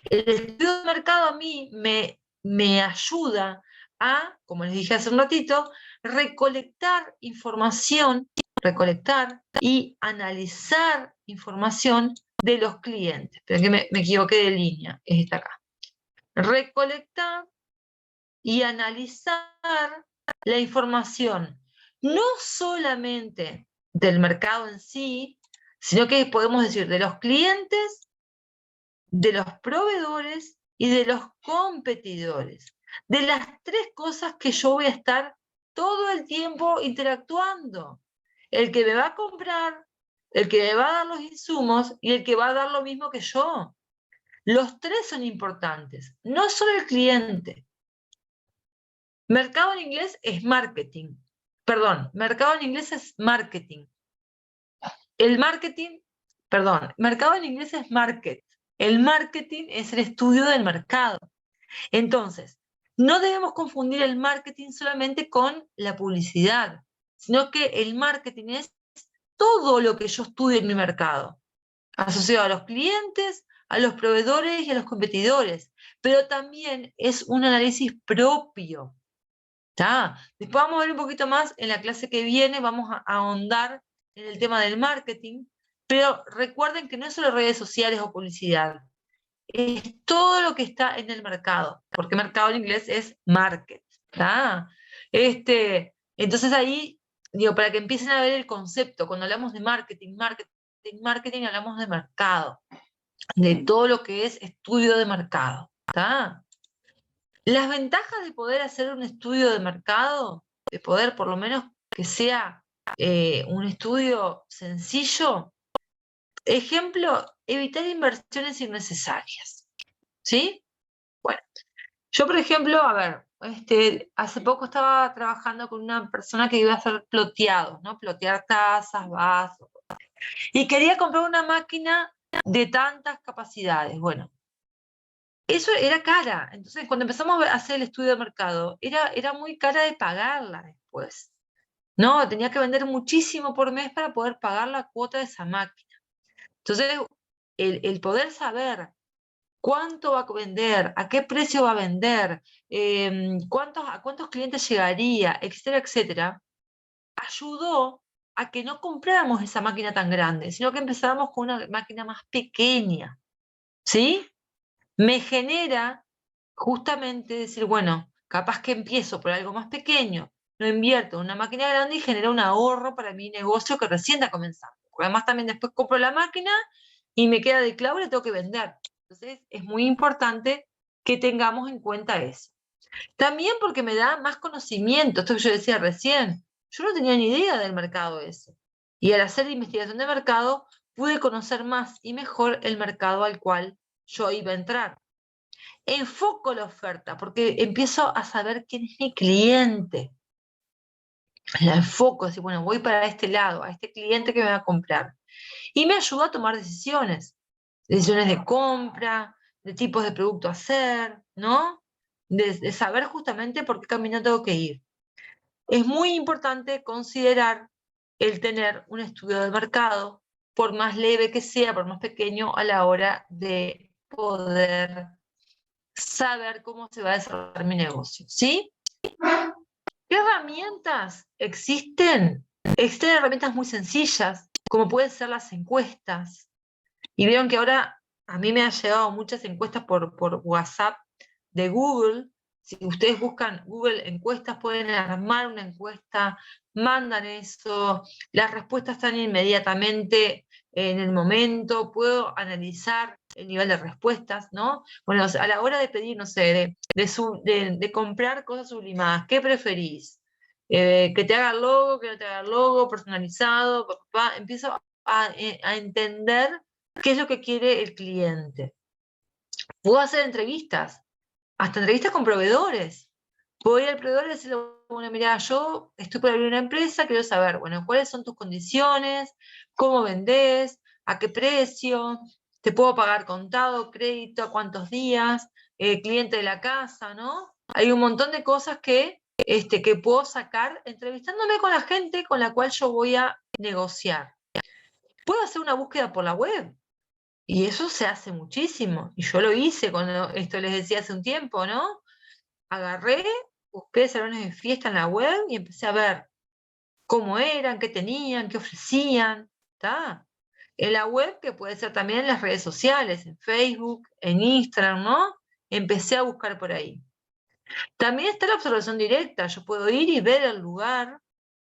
El estudio de mercado a mí me ayuda a, como les dije hace un ratito, recolectar y analizar información de los clientes. Pero que me equivoqué de línea, es esta acá. Recolectar y analizar la información, no solamente del mercado en sí, sino que podemos decir de los clientes, de los proveedores y de los competidores. De las tres cosas que yo voy a estar todo el tiempo interactuando. El que me va a comprar, el que me va a dar los insumos y el que va a dar lo mismo que yo. Los tres son importantes, no solo el cliente. Mercado en inglés es marketing. Perdón, mercado en inglés es marketing. El marketing, perdón, mercado en inglés es market. El marketing es el estudio del mercado. Entonces, no debemos confundir el marketing solamente con la publicidad, sino que el marketing es todo lo que yo estudio en mi mercado, asociado a los clientes, a los proveedores y a los competidores, pero también es un análisis propio. ¿Tá? Después vamos a ver un poquito más en la clase que viene, vamos a ahondar en el tema del marketing, pero recuerden que no es solo redes sociales o publicidad, es todo lo que está en el mercado, porque mercado en inglés es market. ¿Tá? Entonces ahí, digo, para que empiecen a ver el concepto, cuando hablamos de marketing, hablamos de mercado, de todo lo que es estudio de mercado. ¿Tá? Las ventajas de poder hacer un estudio de mercado, de poder por lo menos que sea un estudio sencillo, ejemplo, evitar inversiones innecesarias. ¿Sí? Bueno, yo por ejemplo, a ver, hace poco estaba trabajando con una persona que iba a hacer ploteados, ¿no? Plotear tazas, vasos, y quería comprar una máquina de tantas capacidades. Bueno, eso era cara. Entonces, cuando empezamos a hacer el estudio de mercado, era muy cara de pagarla después. No, tenía que vender muchísimo por mes para poder pagar la cuota de esa máquina. Entonces, el poder saber cuánto va a vender, a qué precio va a vender, a cuántos clientes llegaría, etcétera, etcétera, ayudó a que no compráramos esa máquina tan grande, sino que empezáramos con una máquina más pequeña. ¿Sí? Me genera justamente decir, bueno, capaz que empiezo por algo más pequeño, no invierto en una máquina grande y genera un ahorro para mi negocio que recién está comenzando. Porque además también después compro la máquina y me queda de clavo y la tengo que vender. Entonces es muy importante que tengamos en cuenta eso. También porque me da más conocimiento, esto que yo decía recién, yo no tenía ni idea del mercado ese. Y al hacer investigación de mercado pude conocer más y mejor el mercado al cual yo iba a entrar. Enfoco la oferta porque empiezo a saber quién es mi cliente. La enfoco, así, bueno, voy para este lado, a este cliente que me va a comprar. Y me ayuda a tomar decisiones de compra, de tipos de producto a hacer, ¿no? De saber justamente por qué camino tengo que ir. Es muy importante considerar el tener un estudio de mercado, por más leve que sea, por más pequeño, a la hora de poder saber cómo se va a desarrollar mi negocio, ¿sí? ¿Qué herramientas existen? Existen herramientas muy sencillas, como pueden ser las encuestas. Y vieron que ahora a mí me han llegado muchas encuestas por WhatsApp de Google. Si ustedes buscan Google encuestas, pueden armar una encuesta, mandan eso, las respuestas están inmediatamente en el momento, puedo analizar el nivel de respuestas, ¿no? Bueno, a la hora de pedir, no sé, de comprar cosas sublimadas, ¿qué preferís? Que te haga el logo, que no te haga el logo, personalizado, empiezo a entender qué es lo que quiere el cliente. Puedo hacer entrevistas, hasta entrevistas con proveedores. Puedo ir al proveedor y decirle, bueno, mira, yo estoy por abrir una empresa, quiero saber, bueno, cuáles son tus condiciones, cómo vendés, a qué precio, te puedo pagar contado, crédito, a cuántos días, cliente de la casa, ¿no? Hay un montón de cosas que puedo sacar entrevistándome con la gente con la cual yo voy a negociar. Puedo hacer una búsqueda por la web. Y eso se hace muchísimo. Y yo lo hice cuando esto les decía hace un tiempo, ¿no? Agarré, busqué salones de fiesta en la web y empecé a ver cómo eran, qué tenían, qué ofrecían. ¿Está? En la web, que puede ser también en las redes sociales, en Facebook, en Instagram, ¿no? Empecé a buscar por ahí. También está la observación directa. Yo puedo ir y ver el lugar.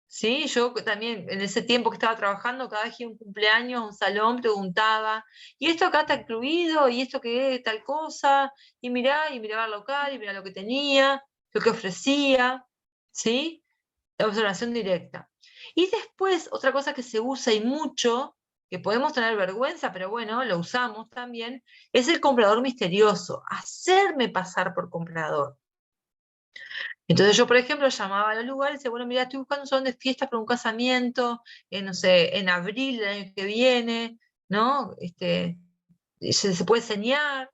Sí, yo también en ese tiempo que estaba trabajando, cada vez que un cumpleaños, un salón, preguntaba, ¿y esto acá está incluido? ¿Y esto qué es tal cosa? Y miraba el local, y miraba lo que tenía, lo que ofrecía, ¿sí? La observación directa. Y después, otra cosa que se usa y mucho, que podemos tener vergüenza, pero bueno, lo usamos también, es el comprador misterioso, hacerme pasar por comprador. Entonces yo, por ejemplo, llamaba a los lugares y decía, bueno, mira, estoy buscando un salón de fiestas para un casamiento, no sé, en abril del año que viene, ¿no? Se puede enseñar,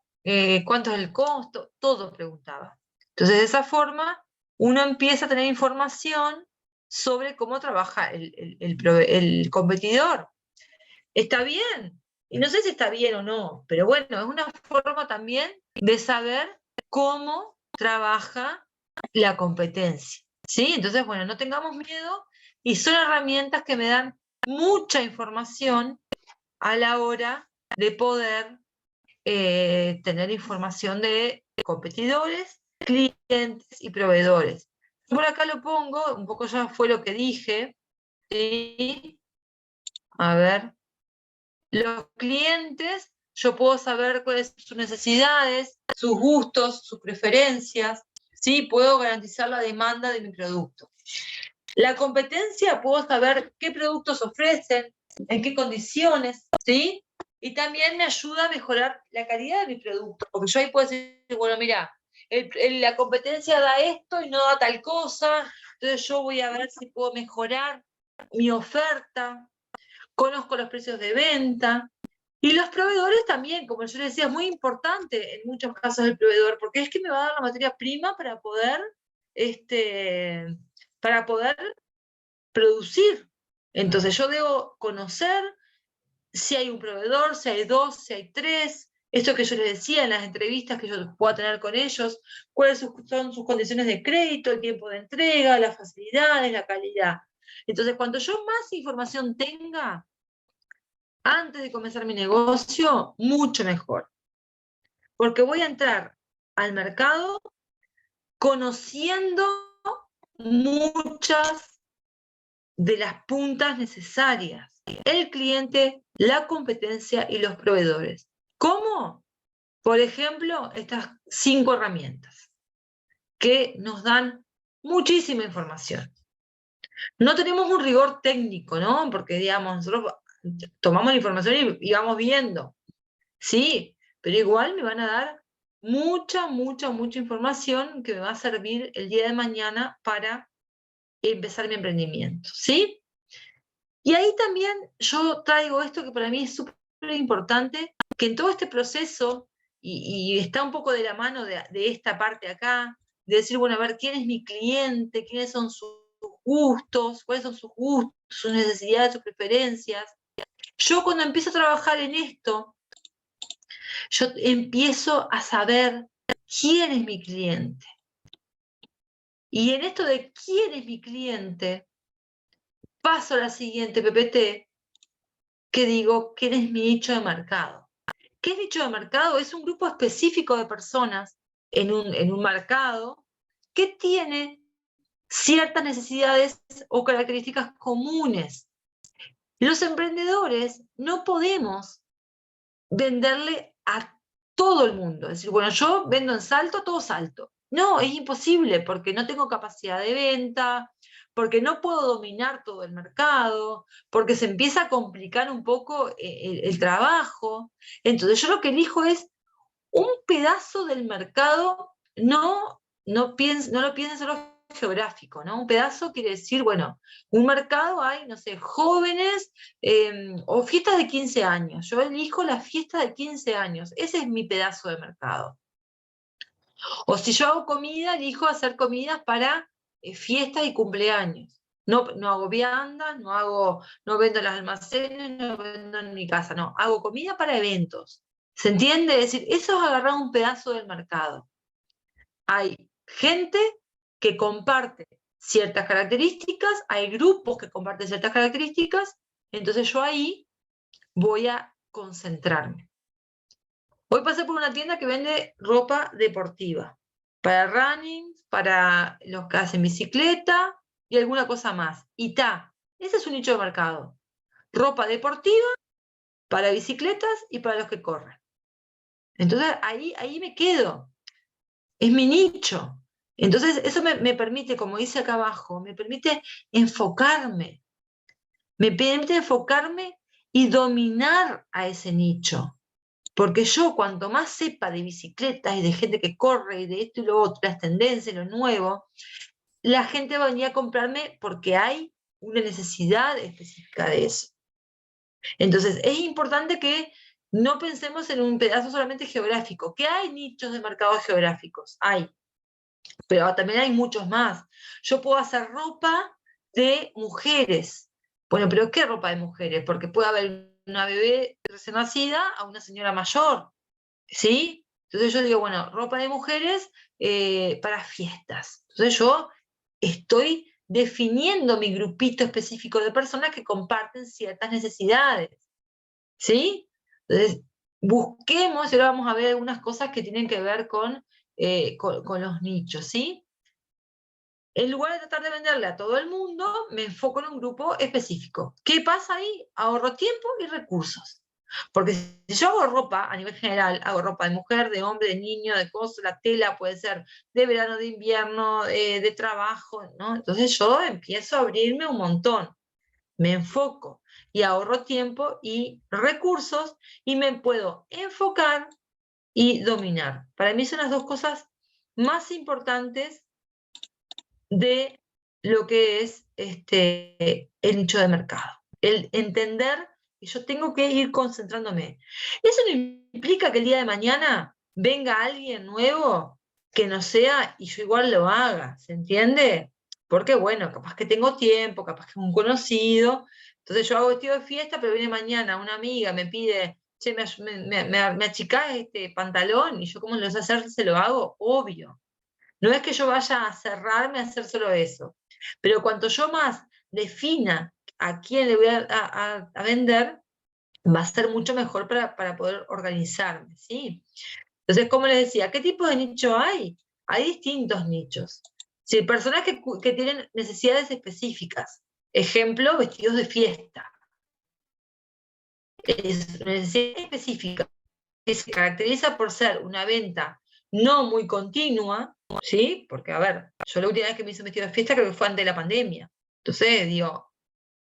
cuánto es el costo, todo preguntaba. Entonces, de esa forma, uno empieza a tener información sobre cómo trabaja el competidor. Está bien, y no sé si está bien o no, pero bueno, es una forma también de saber cómo trabaja la competencia, ¿sí? Entonces, bueno, no tengamos miedo y son herramientas que me dan mucha información a la hora de poder tener información de competidores, clientes y proveedores. Por acá lo pongo, un poco ya fue lo que dije, ¿sí? A ver, los clientes, yo puedo saber cuáles son sus necesidades, sus gustos, sus preferencias, ¿sí? Puedo garantizar la demanda de mi producto. La competencia, puedo saber qué productos ofrecen, en qué condiciones, ¿sí? Y también me ayuda a mejorar la calidad de mi producto, porque yo ahí puedo decir, bueno, mira, la competencia da esto y no da tal cosa, entonces yo voy a ver si puedo mejorar mi oferta, conozco los precios de venta. Y los proveedores también, como yo les decía, es muy importante en muchos casos el proveedor, porque es que me va a dar la materia prima para poder producir. Entonces yo debo conocer si hay un proveedor, si hay dos, si hay tres, esto que yo les decía en las entrevistas que yo pueda tener con ellos, cuáles son sus condiciones de crédito, el tiempo de entrega, las facilidades, la calidad. Entonces, cuando yo más información tenga, antes de comenzar mi negocio, mucho mejor. Porque voy a entrar al mercado conociendo muchas de las puntas necesarias. El cliente, la competencia y los proveedores. ¿Cómo? Por ejemplo, estas 5 herramientas que nos dan muchísima información. No tenemos un rigor técnico, ¿no? Porque, digamos, nosotros tomamos la información y vamos viendo. Sí, pero igual me van a dar mucha información que me va a servir el día de mañana para empezar mi emprendimiento, ¿sí? Y ahí también yo traigo esto que para mí es súper importante, que en todo este proceso, y está un poco de la mano de esta parte acá, de decir, bueno, a ver, ¿quién es mi cliente? ¿Quiénes son sus gustos? ¿Cuáles son sus gustos, sus necesidades, sus preferencias? Yo cuando empiezo a trabajar en esto, yo empiezo a saber quién es mi cliente. Y en esto de quién es mi cliente, paso a la siguiente PPT, que digo, quién es mi nicho de mercado. ¿Qué es nicho de mercado? Es un grupo específico de personas en un mercado que tiene ciertas necesidades o características comunes. Los emprendedores no podemos venderle a todo el mundo. Es decir, bueno, yo vendo en Salto, todo Salto. No, es imposible porque no tengo capacidad de venta, porque no puedo dominar todo el mercado, porque se empieza a complicar un poco el trabajo. Entonces yo lo que elijo es un pedazo del mercado, no lo piensen solo geográfico, ¿no? Un pedazo quiere decir, bueno, un mercado hay, no sé, jóvenes o fiestas de 15 años. Yo elijo la fiesta de 15 años. Ese es mi pedazo de mercado. O si yo hago comida, elijo hacer comidas para fiestas y cumpleaños. No hago viandas, no vendo en los almacenes, no vendo en mi casa, no, hago comida para eventos. ¿Se entiende? Es decir, eso es agarrar un pedazo del mercado. Hay gente que comparte ciertas características, hay grupos que comparten ciertas características, entonces yo ahí voy a concentrarme. Hoy pasé por una tienda que vende ropa deportiva, para running, para los que hacen bicicleta y alguna cosa más. Y ese es un nicho de mercado. Ropa deportiva para bicicletas y para los que corren. Entonces ahí me quedo. Es mi nicho. Entonces eso me permite, como dice acá abajo, me permite enfocarme. Me permite enfocarme y dominar a ese nicho. Porque yo, cuanto más sepa de bicicletas y de gente que corre y de esto y lo otro, las tendencias, lo nuevo, la gente va a venir a comprarme porque hay una necesidad específica de eso. Entonces, es importante que no pensemos en un pedazo solamente geográfico, que hay nichos de mercados geográficos, hay, pero también hay muchos más. Yo puedo hacer ropa de mujeres. Bueno, pero ¿qué ropa de mujeres? Porque puede haber una bebé recién nacida a una señora mayor. ¿Sí? Entonces yo digo, bueno, ropa de mujeres para fiestas. Entonces yo estoy definiendo mi grupito específico de personas que comparten ciertas necesidades. ¿Sí? Entonces, busquemos, y ahora vamos a ver algunas cosas que tienen que ver con los nichos, ¿sí? En lugar de tratar de venderle a todo el mundo, me enfoco en un grupo específico. ¿Qué pasa ahí? Ahorro tiempo y recursos. Porque si yo hago ropa a nivel general, hago ropa de mujer, de hombre, de niño, de cosas, la tela puede ser de verano, de invierno, de trabajo, ¿no? Entonces yo empiezo a abrirme un montón, me enfoco y ahorro tiempo y recursos y me puedo enfocar y dominar. Para mí son las dos cosas más importantes de lo que es el nicho de mercado. El entender que yo tengo que ir concentrándome. Eso no implica que el día de mañana venga alguien nuevo que no sea y yo igual lo haga, ¿se entiende? Porque bueno, capaz que tengo tiempo, capaz que es un conocido, entonces yo hago vestido de fiesta, pero viene mañana una amiga, me pide, che, me achicás este pantalón, y yo como lo sé hacer, se lo hago, obvio. No es que yo vaya a cerrarme a hacer solo eso, pero cuanto yo más defina a quién le voy a vender, va a ser mucho mejor para poder organizarme, ¿sí? Entonces, como les decía, ¿qué tipo de nicho hay? Hay distintos nichos. Sí, personas que tienen necesidades específicas. Ejemplo, vestidos de fiesta. Es una necesidad específica que se caracteriza por ser una venta no muy continua, ¿sí? Porque, a ver, yo la última vez que me hice un vestido de fiesta creo que fue antes de la pandemia. Entonces, digo,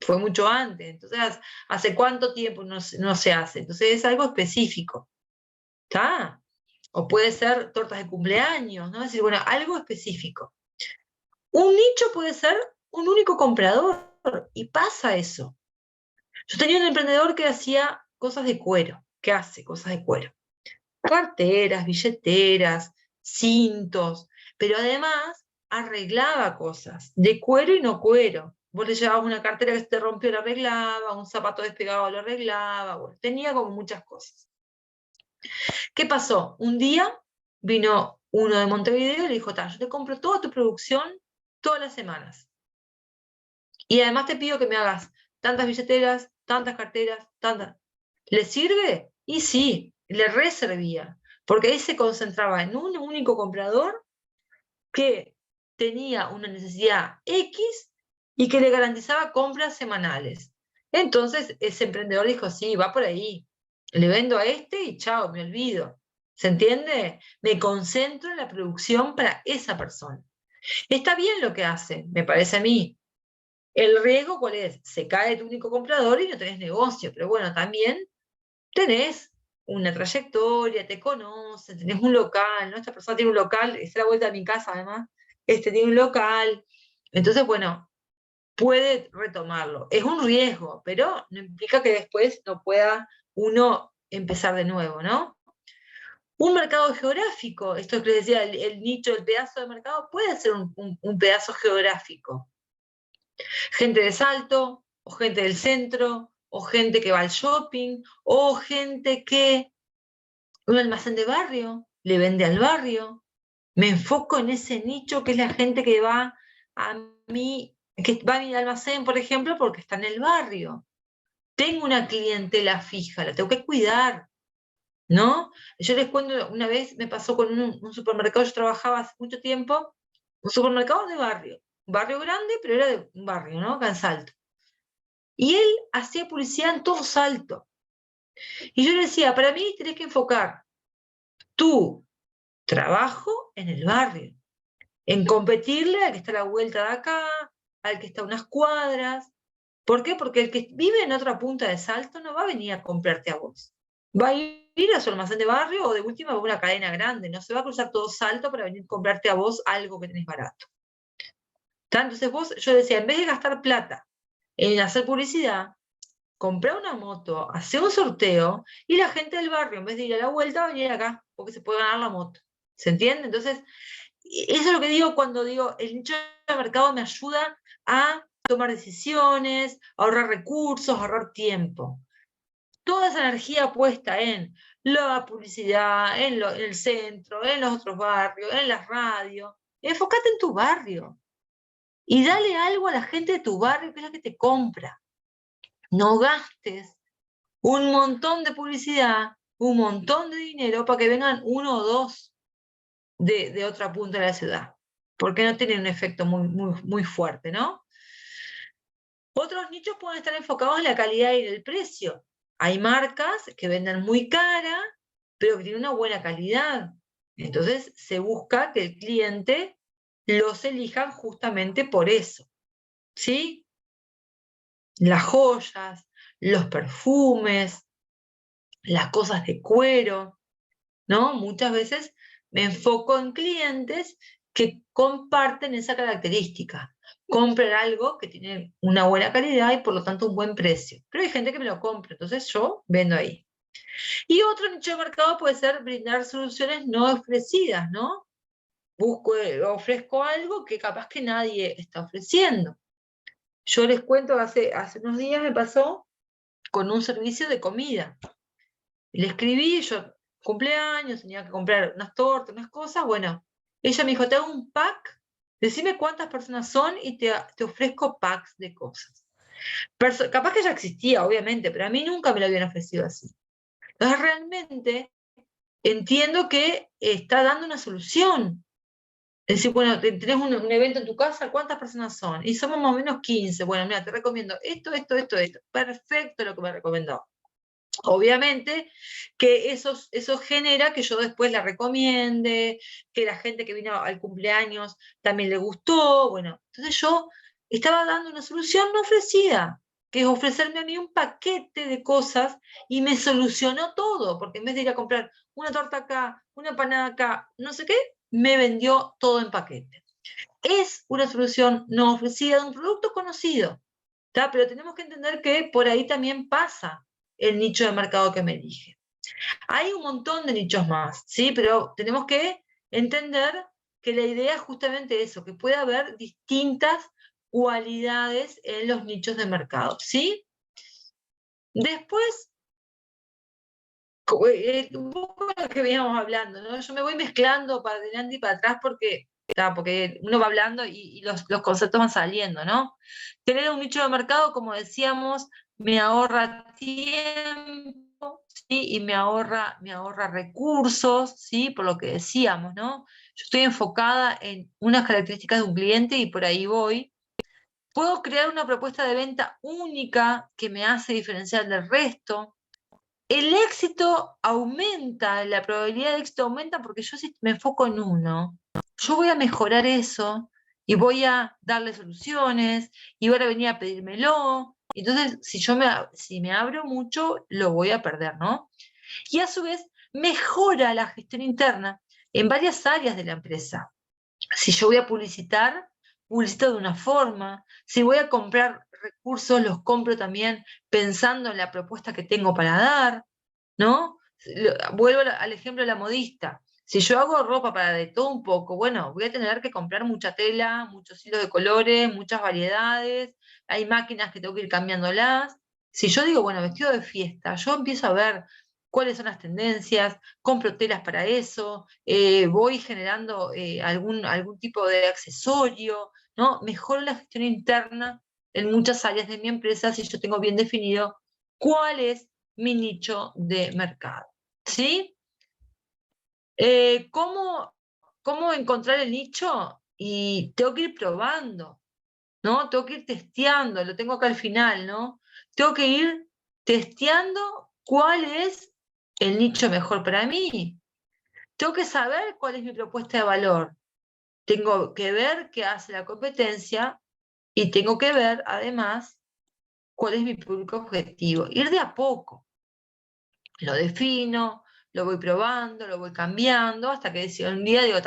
fue mucho antes. Entonces, ¿hace cuánto tiempo no se hace? Entonces, es algo específico. ¿Está? O puede ser tortas de cumpleaños, ¿no? Es decir, bueno, algo específico. Un nicho puede ser un único comprador, y pasa eso. Yo tenía un emprendedor que hacía cosas de cuero, que hace cosas de cuero. Carteras, billeteras, cintos, pero además arreglaba cosas, de cuero y no cuero. Vos le llevabas una cartera que se te rompió, lo arreglaba, un zapato despegado lo arreglaba, bueno, tenía como muchas cosas. ¿Qué pasó? Un día vino uno de Montevideo y le dijo, yo te compro toda tu producción todas las semanas. Y además te pido que me hagas tantas billeteras, tantas carteras, tantas. ¿Le sirve? Y sí. le reservía, porque ahí se concentraba en un único comprador que tenía una necesidad X y que le garantizaba compras semanales. Entonces ese emprendedor dijo, sí, va por ahí, le vendo a este y chao, me olvido. ¿Se entiende? Me concentro en la producción para esa persona. Está bien lo que hace, me parece a mí. El riesgo, ¿cuál es? Se cae tu único comprador y no tenés negocio, pero bueno, también tenés una trayectoria, te conocen, tenés un local, ¿no? Esta persona tiene un local, es la vuelta de mi casa además, tiene un local, entonces, bueno, puede retomarlo. Es un riesgo, pero no implica que después no pueda uno empezar de nuevo, ¿no? Un mercado geográfico, esto que les decía, el nicho, el pedazo de mercado, puede ser un pedazo geográfico. Gente de Salto, o gente del centro, o gente que va al shopping, o gente que un almacén de barrio, le vende al barrio. Me enfoco en ese nicho que es la gente que va a que va a mi almacén, por ejemplo, porque está en el barrio. Tengo una clientela fija, la tengo que cuidar, ¿no? Yo les cuento, una vez me pasó con un supermercado, yo trabajaba hace mucho tiempo, un supermercado de barrio, un barrio grande, pero era de un barrio, ¿no? Acá en Salto. Y él hacía publicidad en todo Salto. Y yo le decía, para mí tenés que enfocar tu trabajo en el barrio, en competirle al que está a la vuelta de acá, al que está a unas cuadras. ¿Por qué? Porque el que vive en otra punta de Salto no va a venir a comprarte a vos. Va a ir a su almacén de barrio o de última a una cadena grande. No se va a cruzar todo Salto para venir a comprarte a vos algo que tenés barato. Entonces yo decía, en vez de gastar plata en hacer publicidad, comprá una moto, hace un sorteo y la gente del barrio, en vez de ir a la vuelta, va a venir acá, porque se puede ganar la moto. ¿Se entiende? Entonces, eso es lo que digo cuando digo, el nicho de mercado me ayuda a tomar decisiones, a ahorrar recursos, a ahorrar tiempo. Toda esa energía puesta en la publicidad, en el centro, en los otros barrios, en las radios, enfócate en tu barrio y dale algo a la gente de tu barrio que es la que te compra. No gastes un montón de publicidad, un montón de dinero para que vengan uno o dos de otra punta de la ciudad, porque no tienen un efecto muy fuerte, ¿no? Otros nichos pueden estar enfocados en la calidad y en el precio. Hay marcas que venden muy cara, pero que tienen una buena calidad. Entonces se busca que el cliente los elija justamente por eso. ¿Sí? Las joyas, los perfumes, las cosas de cuero, ¿no? Muchas veces me enfoco en clientes que comparten esa característica. Compran algo que tiene una buena calidad y por lo tanto un buen precio. Pero hay gente que me lo compra, entonces yo vendo ahí. Y otro nicho de mercado puede ser brindar soluciones no ofrecidas, ¿no? Ofrezco algo que capaz que nadie está ofreciendo. Yo les cuento, hace unos días me pasó con un servicio de comida. Le escribí, yo cumpleaños, tenía que comprar unas tortas, unas cosas, bueno, ella me dijo, te hago un pack, decime cuántas personas son y te ofrezco packs de cosas. Capaz que ya existía, obviamente, pero a mí nunca me lo habían ofrecido así. Entonces realmente entiendo que está dando una solución. Es decir, bueno, tenés un evento en tu casa, ¿cuántas personas son? Y somos más o menos 15. Bueno, mira, te recomiendo esto. Perfecto lo que me recomendó. Obviamente que eso genera que yo después la recomiende, que la gente que vino al cumpleaños también le gustó. Bueno, entonces yo estaba dando una solución no ofrecida, que es ofrecerme a mí un paquete de cosas y me solucionó todo, porque en vez de ir a comprar una torta acá, una empanada acá, no sé qué, me vendió todo en paquete. Es una solución no ofrecida de un producto conocido, ¿tá? Pero tenemos que entender que por ahí también pasa el nicho de mercado que me elige. Hay un montón de nichos más, ¿sí? Pero tenemos que entender que la idea es justamente eso, que puede haber distintas cualidades en los nichos de mercado, ¿sí? Después, un poco lo que veníamos hablando, ¿no? Yo me voy mezclando para adelante y para atrás porque uno va hablando y los conceptos van saliendo, ¿no? Tener un nicho de mercado, como decíamos, me ahorra tiempo, ¿sí? Y me ahorra recursos, ¿sí? Por lo que decíamos, ¿no? Yo estoy enfocada en unas características de un cliente y por ahí voy. Puedo crear una propuesta de venta única que me hace diferenciar del resto. El éxito aumenta, la probabilidad de éxito aumenta porque yo si me enfoco en uno, yo voy a mejorar eso y voy a darle soluciones y van a venir a pedírmelo. Entonces, si me abro mucho, lo voy a perder, ¿no? Y a su vez, mejora la gestión interna en varias áreas de la empresa. Si yo voy a publicitar, publicito de una forma. Si voy a comprar recursos, los compro también pensando en la propuesta que tengo para dar, ¿no? Vuelvo al ejemplo de la modista. Si yo hago ropa para de todo un poco, bueno, voy a tener que comprar mucha tela, muchos hilos de colores, muchas variedades, hay máquinas que tengo que ir cambiándolas. Si yo digo, bueno, vestido de fiesta, yo empiezo a ver cuáles son las tendencias, compro telas para eso, voy generando algún tipo de accesorio, ¿no? Mejoro la gestión interna en muchas áreas de mi empresa si yo tengo bien definido cuál es mi nicho de mercado, ¿sí? ¿Cómo encontrar el nicho? Y tengo que ir probando, ¿no? Tengo que ir testeando, lo tengo acá al final, ¿no? Tengo que ir testeando cuál es el nicho mejor para mí. Tengo que saber cuál es mi propuesta de valor. Tengo que ver qué hace la competencia y tengo que ver, además, cuál es mi público objetivo. Ir de a poco. Lo defino, lo voy probando, lo voy cambiando, hasta que un día digo,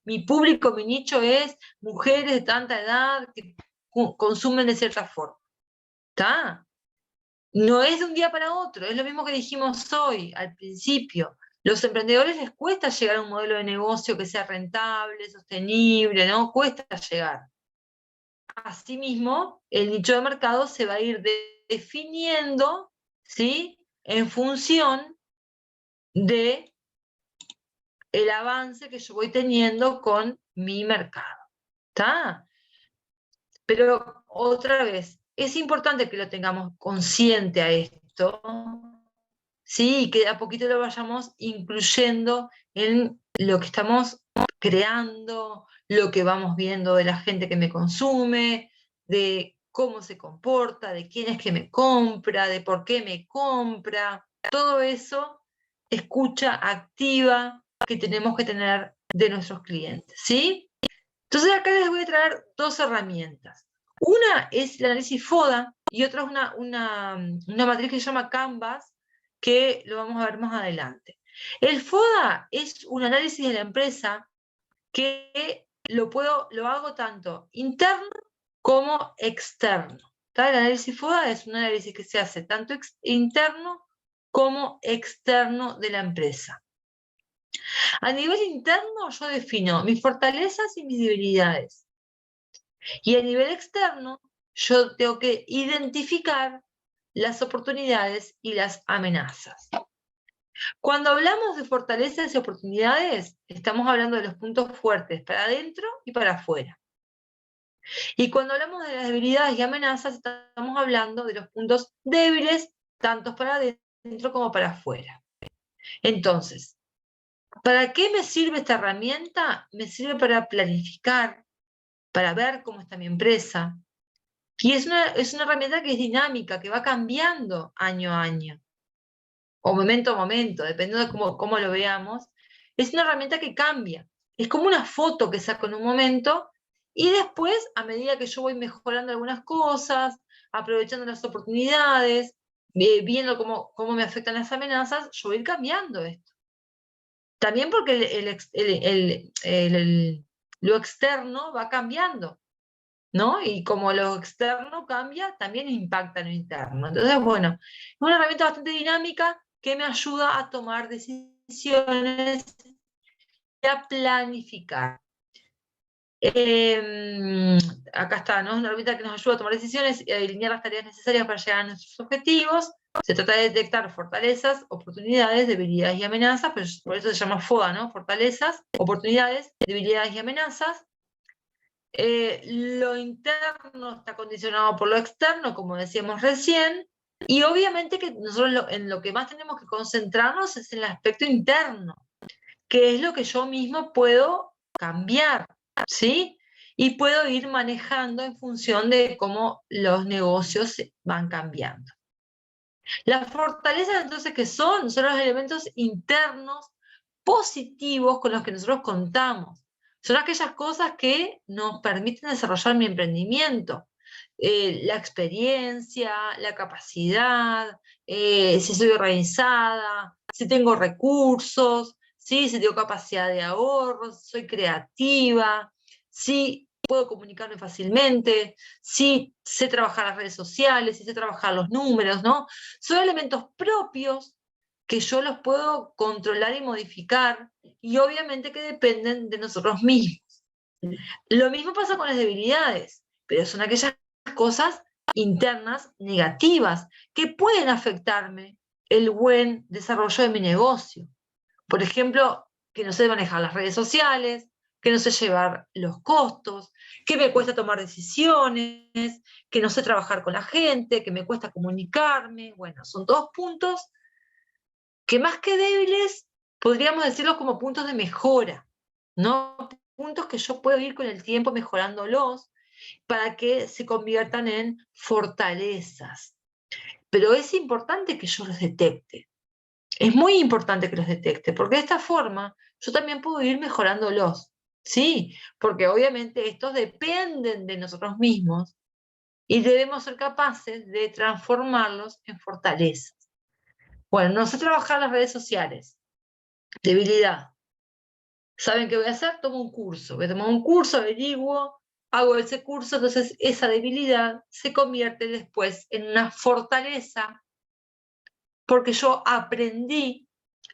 mi público, mi nicho es mujeres de tanta edad que consumen de cierta forma. ¿Está? No es de un día para otro, es lo mismo que dijimos hoy, al principio. Los emprendedores les cuesta llegar a un modelo de negocio que sea rentable, sostenible, ¿no? Cuesta llegar. Asimismo, el nicho de mercado se va a ir definiendo, ¿sí? En función de el avance que yo voy teniendo con mi mercado. ¿Está? Pero otra vez, es importante que lo tengamos consciente a esto, ¿sí? Y que de a poquito lo vayamos incluyendo en lo que estamos creando, lo que vamos viendo de la gente que me consume, de cómo se comporta, de quién es que me compra, de por qué me compra. Todo eso, escucha activa que tenemos que tener de nuestros clientes, ¿sí? Entonces acá les voy a traer dos herramientas. Una es el análisis FODA y otra es una matriz que se llama Canvas, que lo vamos a ver más adelante. El FODA es un análisis de la empresa que lo hago tanto interno como externo. El análisis FODA es un análisis que se hace tanto interno como externo de la empresa. A nivel interno yo defino mis fortalezas y mis debilidades. Y a nivel externo yo tengo que identificar las oportunidades y las amenazas. Cuando hablamos de fortalezas y oportunidades, estamos hablando de los puntos fuertes para adentro y para afuera. Y cuando hablamos de las debilidades y amenazas, estamos hablando de los puntos débiles, tanto para adentro como para afuera. Entonces, ¿para qué me sirve esta herramienta? Me sirve para planificar, para ver cómo está mi empresa. Y es una herramienta que es dinámica, que va cambiando año a año, o momento a momento, dependiendo de cómo lo veamos. Es una herramienta que cambia. Es como una foto que saco en un momento y después, a medida que yo voy mejorando algunas cosas, aprovechando las oportunidades, viendo cómo me afectan las amenazas, yo voy a ir cambiando esto. También porque lo externo va cambiando, ¿no? Y como lo externo cambia, también impacta en lo interno. Entonces, bueno, es una herramienta bastante dinámica que me ayuda a tomar decisiones y a planificar. Acá está, ¿no? Es una herramienta que nos ayuda a tomar decisiones y a delinear las tareas necesarias para llegar a nuestros objetivos. Se trata de detectar fortalezas, oportunidades, debilidades y amenazas, pero por eso se llama FODA, ¿no? Fortalezas, oportunidades, debilidades y amenazas. Lo interno está condicionado por lo externo, como decíamos recién, Y obviamente que nosotros en lo que más tenemos que concentrarnos es en el aspecto interno, que es lo que yo mismo puedo cambiar, ¿sí? Y puedo ir manejando en función de cómo los negocios van cambiando. Las fortalezas entonces que son los elementos internos positivos con los que nosotros contamos. Son aquellas cosas que nos permiten desarrollar mi emprendimiento. La experiencia, la capacidad, si soy organizada, si tengo recursos, ¿sí? Si tengo capacidad de ahorro, si soy creativa, si puedo comunicarme fácilmente, si sé trabajar las redes sociales, si sé trabajar los números, ¿no? Son elementos propios que yo los puedo controlar y modificar, y obviamente que dependen de nosotros mismos. Lo mismo pasa con las debilidades, pero son aquellas cosas internas negativas que pueden afectarme el buen desarrollo de mi negocio. Por ejemplo, que no sé manejar las redes sociales, que no sé llevar los costos, que me cuesta tomar decisiones, que no sé trabajar con la gente, que me cuesta comunicarme. Bueno, son todos puntos que más que débiles, podríamos decirlos como puntos de mejora, ¿no? Puntos que yo puedo ir con el tiempo mejorándolos para que se conviertan en fortalezas. Pero es importante que yo los detecte. Es muy importante que los detecte, porque de esta forma yo también puedo ir mejorándolos. Sí, porque obviamente estos dependen de nosotros mismos y debemos ser capaces de transformarlos en fortalezas. Bueno, no sé trabajar las redes sociales. Debilidad. ¿Saben qué voy a hacer? Tomo un curso. Voy a tomar un curso, averiguo, hago ese curso, entonces esa debilidad se convierte después en una fortaleza porque yo aprendí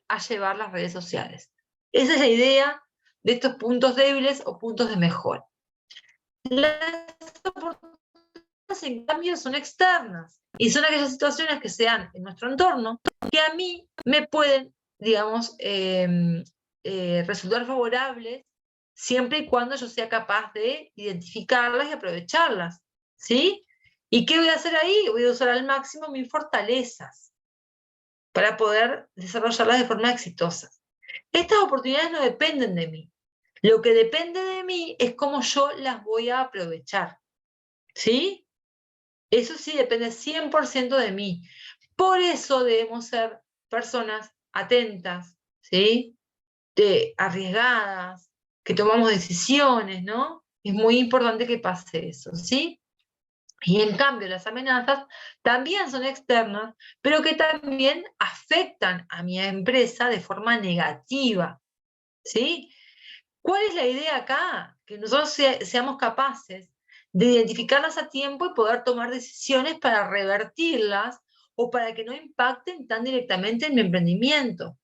a llevar las redes sociales. Esa es la idea de estos puntos débiles o puntos de mejora. Las oportunidades, en cambio, son externas y son aquellas situaciones que se dan en nuestro entorno que a mí me pueden, digamos, resultar favorables siempre y cuando yo sea capaz de identificarlas y aprovecharlas, ¿sí? ¿Y qué voy a hacer ahí? Voy a usar al máximo mis fortalezas para poder desarrollarlas de forma exitosa. Estas oportunidades no dependen de mí. Lo que depende de mí es cómo yo las voy a aprovechar, ¿sí? Eso sí depende 100% de mí. Por eso debemos ser personas atentas, ¿sí? Arriesgadas, que tomamos decisiones, ¿no? Es muy importante que pase eso, ¿sí? Y en cambio las amenazas también son externas, pero que también afectan a mi empresa de forma negativa, ¿sí? ¿Cuál es la idea acá? Que nosotros seamos capaces de identificarlas a tiempo y poder tomar decisiones para revertirlas o para que no impacten tan directamente en mi emprendimiento.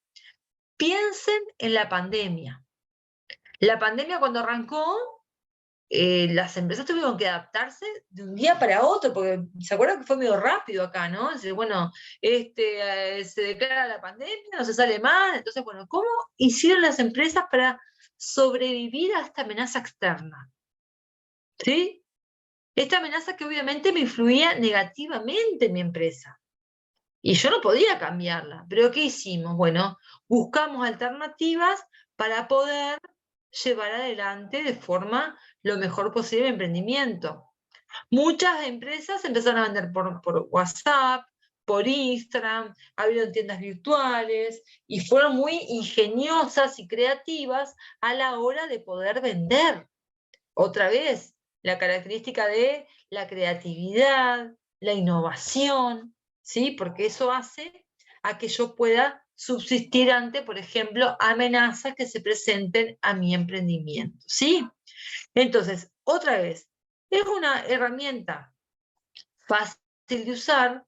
Piensen en la pandemia. La pandemia cuando arrancó, las empresas tuvieron que adaptarse de un día para otro, porque se acuerdan que fue medio rápido acá, ¿no? Dice, bueno, se declara la pandemia, no se sale más, entonces, bueno, ¿cómo hicieron las empresas para sobrevivir a esta amenaza externa? ¿Sí? Esta amenaza que obviamente me influía negativamente en mi empresa. Y yo no podía cambiarla. ¿Pero qué hicimos? Bueno, buscamos alternativas para poder llevar adelante de forma lo mejor posible el emprendimiento. Muchas empresas empezaron a vender por WhatsApp, por Instagram, abrieron tiendas virtuales y fueron muy ingeniosas y creativas a la hora de poder vender. Otra vez, la característica de la creatividad, la innovación, ¿sí? Porque eso hace a que yo pueda subsistir ante, por ejemplo, amenazas que se presenten a mi emprendimiento, ¿sí? Entonces, otra vez, es una herramienta fácil de usar,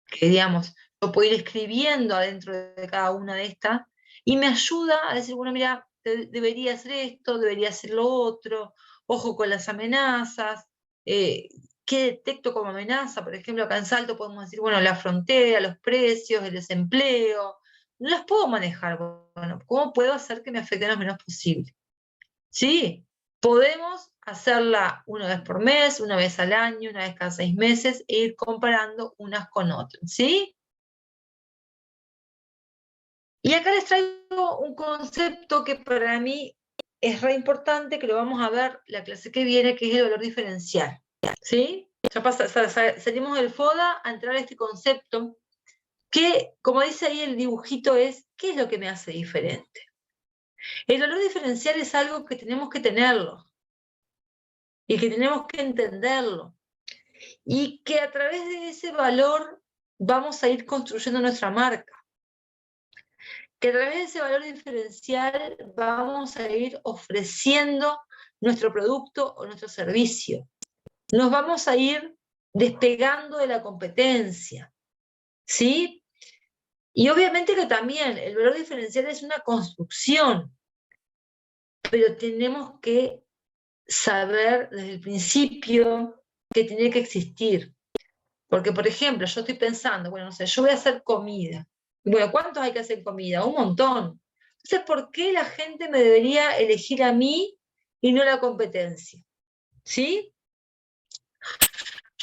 que digamos, yo puedo ir escribiendo adentro de cada una de estas, y me ayuda a decir, bueno, mira, debería hacer esto, debería hacer lo otro, ojo con las amenazas, ¿qué detecto como amenaza? Por ejemplo, acá en Salto podemos decir, bueno, la frontera, los precios, el desempleo, no las puedo manejar, bueno, ¿cómo puedo hacer que me afecten lo menos posible? Sí, podemos hacerla una vez por mes, una vez al año, una vez cada 6 meses, e ir comparando unas con otras, ¿sí? Y acá les traigo un concepto que para mí es re importante, que lo vamos a ver la clase que viene, que es el valor diferencial, ¿sí? Ya salimos del FODA a entrar a este concepto que, como dice ahí el dibujito, es ¿qué es lo que me hace diferente? El valor diferencial es algo que tenemos que tenerlo y que tenemos que entenderlo y que a través de ese valor vamos a ir construyendo nuestra marca. Que a través de ese valor diferencial vamos a ir ofreciendo nuestro producto o nuestro servicio. Nos vamos a ir despegando de la competencia, ¿sí? Y obviamente que también el valor diferencial es una construcción, pero tenemos que saber desde el principio que tiene que existir. Porque, por ejemplo, yo estoy pensando, bueno, no sé, yo voy a hacer comida. Bueno, ¿cuántos hay que hacer comida? Un montón. Entonces, ¿por qué la gente me debería elegir a mí y no la competencia? ¿Sí?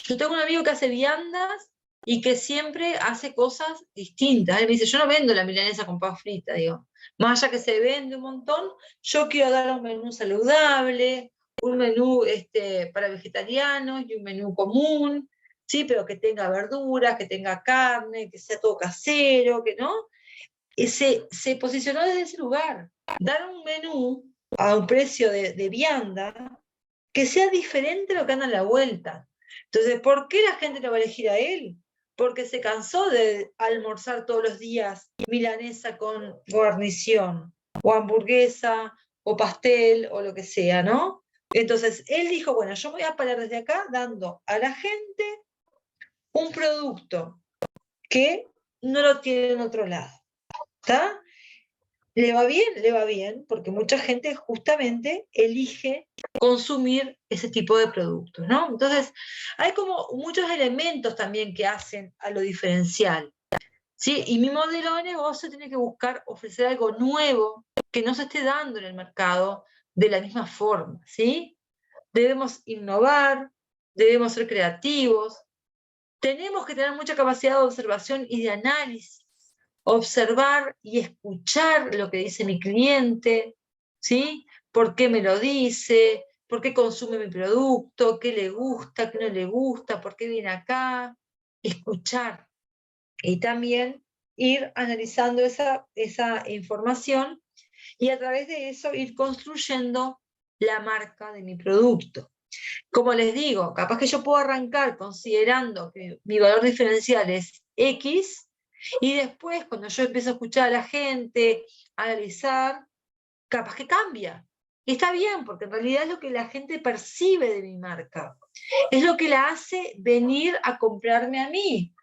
Yo tengo un amigo que hace viandas y que siempre hace cosas distintas. Él me dice, yo no vendo la milanesa con papa frita, digo. Más allá que se vende un montón, yo quiero dar un menú saludable, un menú para vegetarianos y un menú común, sí, pero que tenga verduras, que tenga carne, que sea todo casero, que no. Y se posicionó desde ese lugar. Dar un menú a un precio de vianda que sea diferente a lo que anda a la vuelta. Entonces, ¿por qué la gente lo va a elegir a él? Porque se cansó de almorzar todos los días milanesa con guarnición, o hamburguesa, o pastel, o lo que sea, ¿no? Entonces, él dijo, bueno, yo me voy a parar desde acá dando a la gente un producto que no lo tiene en otro lado. ¿Está? Le va bien, porque mucha gente justamente elige consumir ese tipo de productos, ¿no? Entonces, hay como muchos elementos también que hacen a lo diferencial, ¿sí? Y mi modelo de negocio tiene que buscar ofrecer algo nuevo que no se esté dando en el mercado de la misma forma, ¿sí? Debemos innovar, debemos ser creativos, tenemos que tener mucha capacidad de observación y de análisis, observar y escuchar lo que dice mi cliente, ¿sí? ¿Por qué me lo dice? ¿Por qué consume mi producto? ¿Qué le gusta? ¿Qué no le gusta? ¿Por qué viene acá? Escuchar. Y también ir analizando esa información y a través de eso ir construyendo la marca de mi producto. Como les digo, capaz que yo puedo arrancar considerando que mi valor diferencial es X, y después, cuando yo empiezo a escuchar a la gente, a analizar, capaz que cambia. Y está bien, porque en realidad es lo que la gente percibe de mi marca. Es lo que la hace venir a comprarme a mí.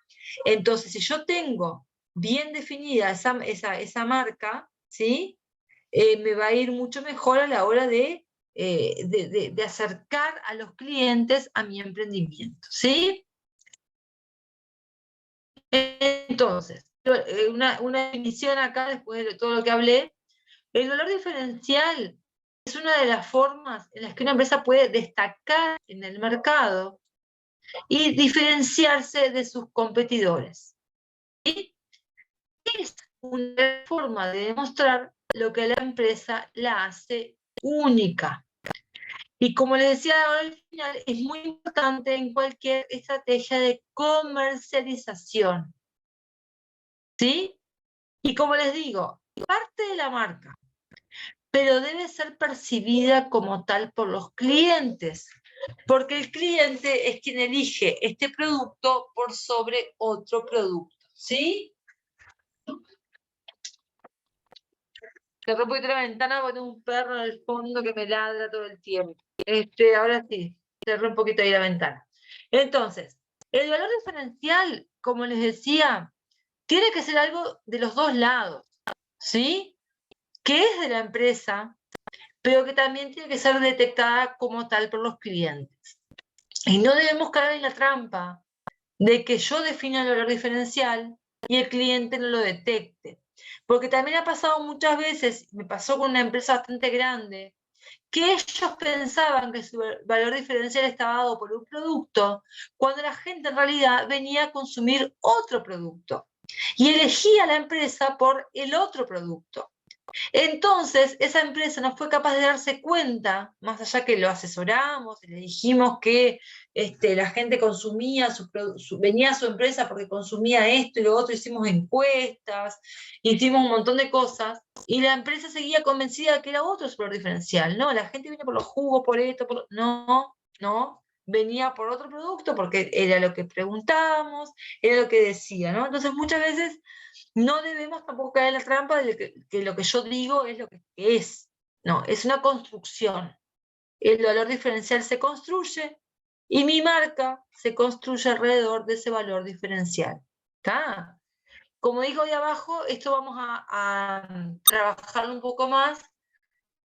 Entonces, si yo tengo bien definida esa marca, ¿sí? Me va a ir mucho mejor a la hora de acercar a los clientes a mi emprendimiento, ¿sí? Entonces, una definición acá, después de todo lo que hablé, el valor diferencial es una de las formas en las que una empresa puede destacar en el mercado y diferenciarse de sus competidores. ¿Sí? Es una forma de demostrar lo que la empresa la hace única. Y como les decía al final, es muy importante en cualquier estrategia de comercialización. ¿Sí? Y como les digo, parte de la marca, pero debe ser percibida como tal por los clientes, porque el cliente es quien elige este producto por sobre otro producto. ¿Sí? Cerré un poquito la ventana porque tengo un perro en el fondo que me ladra todo el tiempo. Ahora sí, cerré un poquito ahí la ventana. Entonces, el valor diferencial, como les decía, tiene que ser algo de los dos lados, ¿sí? Que es de la empresa, pero que también tiene que ser detectada como tal por los clientes. Y no debemos caer en la trampa de que yo defina el valor diferencial y el cliente no lo detecte. Porque también ha pasado muchas veces, me pasó con una empresa bastante grande, que ellos pensaban que su valor diferencial estaba dado por un producto, cuando la gente en realidad venía a consumir otro producto y elegía la empresa por el otro producto. Entonces, esa empresa no fue capaz de darse cuenta, más allá que lo asesoramos y le dijimos que la gente consumía, venía a su empresa porque consumía esto y lo otro, hicimos encuestas, hicimos un montón de cosas, y la empresa seguía convencida de que era otro valor diferencial. No, la gente viene por los jugos, por esto, no, venía por otro producto porque era lo que preguntábamos, era lo que decía, ¿no? Entonces, muchas veces no debemos tampoco caer en la trampa de que lo que yo digo es lo que es. No, es una construcción. El valor diferencial se construye y mi marca se construye alrededor de ese valor diferencial. ¿Está? Como digo de abajo, esto vamos a trabajar un poco más.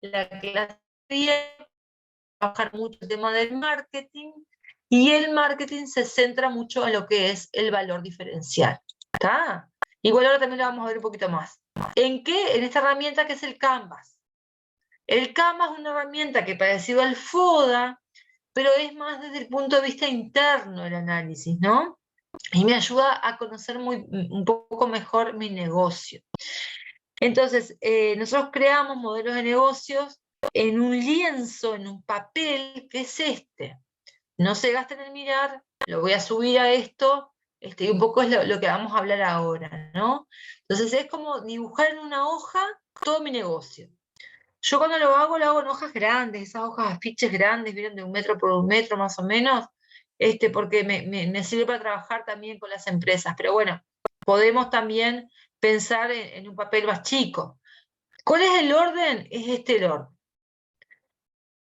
La clase 10, trabajar mucho el tema del marketing, y el marketing se centra mucho en lo que es el valor diferencial. ¿Está? Igual ahora también lo vamos a ver un poquito más. ¿En qué? En esta herramienta que es el Canvas. El Canvas es una herramienta que parecido al FODA, pero es más desde el punto de vista interno el análisis, ¿no? Y me ayuda a conocer un poco mejor mi negocio. Entonces, nosotros creamos modelos de negocios en un lienzo, en un papel, que es este. No se gasten en mirar, lo voy a subir a esto, y un poco es lo que vamos a hablar ahora, ¿no? Entonces es como dibujar en una hoja todo mi negocio. Yo cuando lo hago en hojas grandes, esas hojas afiches grandes, vienen de 1 metro por 1 metro más o menos, porque me sirve para trabajar también con las empresas. Pero bueno, podemos también pensar en un papel más chico. ¿Cuál es el orden? Es el orden.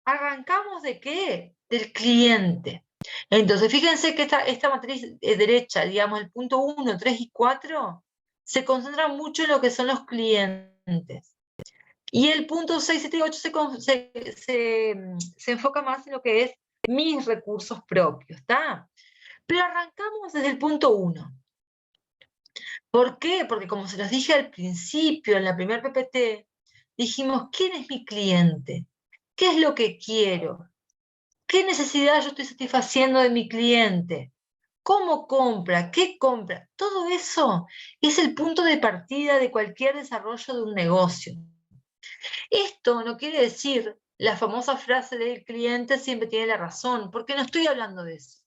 ¿Arrancamos de qué? Del cliente. Entonces, fíjense que esta matriz derecha, digamos, el punto 1, 3 y 4, se concentra mucho en lo que son los clientes. Y el punto 6, 7 y 8 se enfoca más en lo que es mis recursos propios, ¿está? Pero arrancamos desde el punto 1. ¿Por qué? Porque como se los dije al principio, en la primera PPT, dijimos, ¿quién es mi cliente? ¿Qué es lo que quiero? ¿Qué necesidad yo estoy satisfaciendo de mi cliente? ¿Cómo compra? ¿Qué compra? Todo eso es el punto de partida de cualquier desarrollo de un negocio. Esto no quiere decir la famosa frase del cliente siempre tiene la razón, porque no estoy hablando de eso.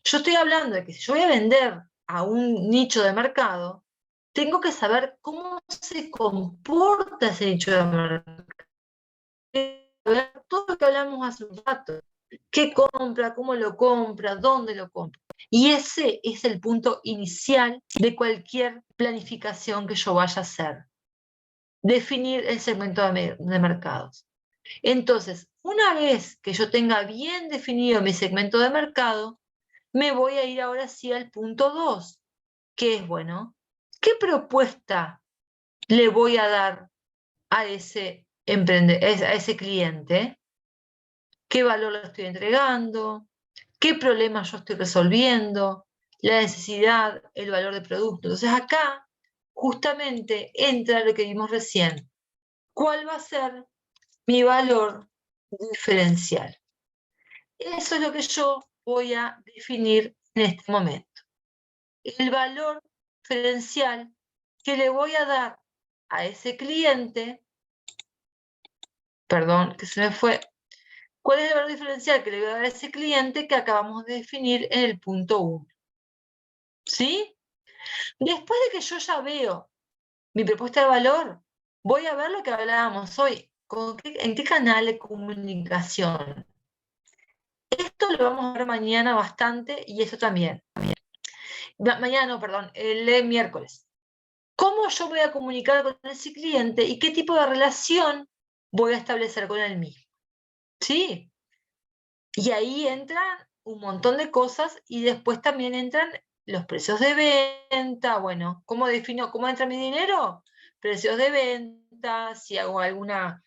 Yo estoy hablando de que si yo voy a vender a un nicho de mercado, tengo que saber cómo se comporta ese nicho de mercado. Todo lo que hablamos hace un rato. ¿Qué compra? ¿Cómo lo compra? ¿Dónde lo compra? Y ese es el punto inicial de cualquier planificación que yo vaya a hacer. Definir el segmento de mercados. Entonces, una vez que yo tenga bien definido mi segmento de mercado, me voy a ir ahora sí al punto 2, que es, bueno, ¿qué propuesta le voy a dar a ese cliente? ¿Qué valor le estoy entregando? ¿Qué problema yo estoy resolviendo? La necesidad, el valor del producto. Entonces acá justamente entra lo que vimos recién. ¿Cuál va a ser mi valor diferencial? Eso es lo que yo voy a definir en este momento. El valor diferencial que le voy a dar a ese cliente, perdón, que se me fue. ¿Cuál es el valor diferencial que le voy a dar a ese cliente que acabamos de definir en el punto 1? ¿Sí? Después de que yo ya veo mi propuesta de valor, voy a ver lo que hablábamos hoy. ¿En qué canal de comunicación? Esto lo vamos a ver mañana bastante y eso también. Mañana no, perdón, el miércoles. ¿Cómo yo voy a comunicar con ese cliente y qué tipo de relación voy a establecer con él mismo? ¿Sí? Y ahí entran un montón de cosas y después también entran los precios de venta. Bueno, ¿cómo defino cómo entra mi dinero? Precios de venta, si hago alguna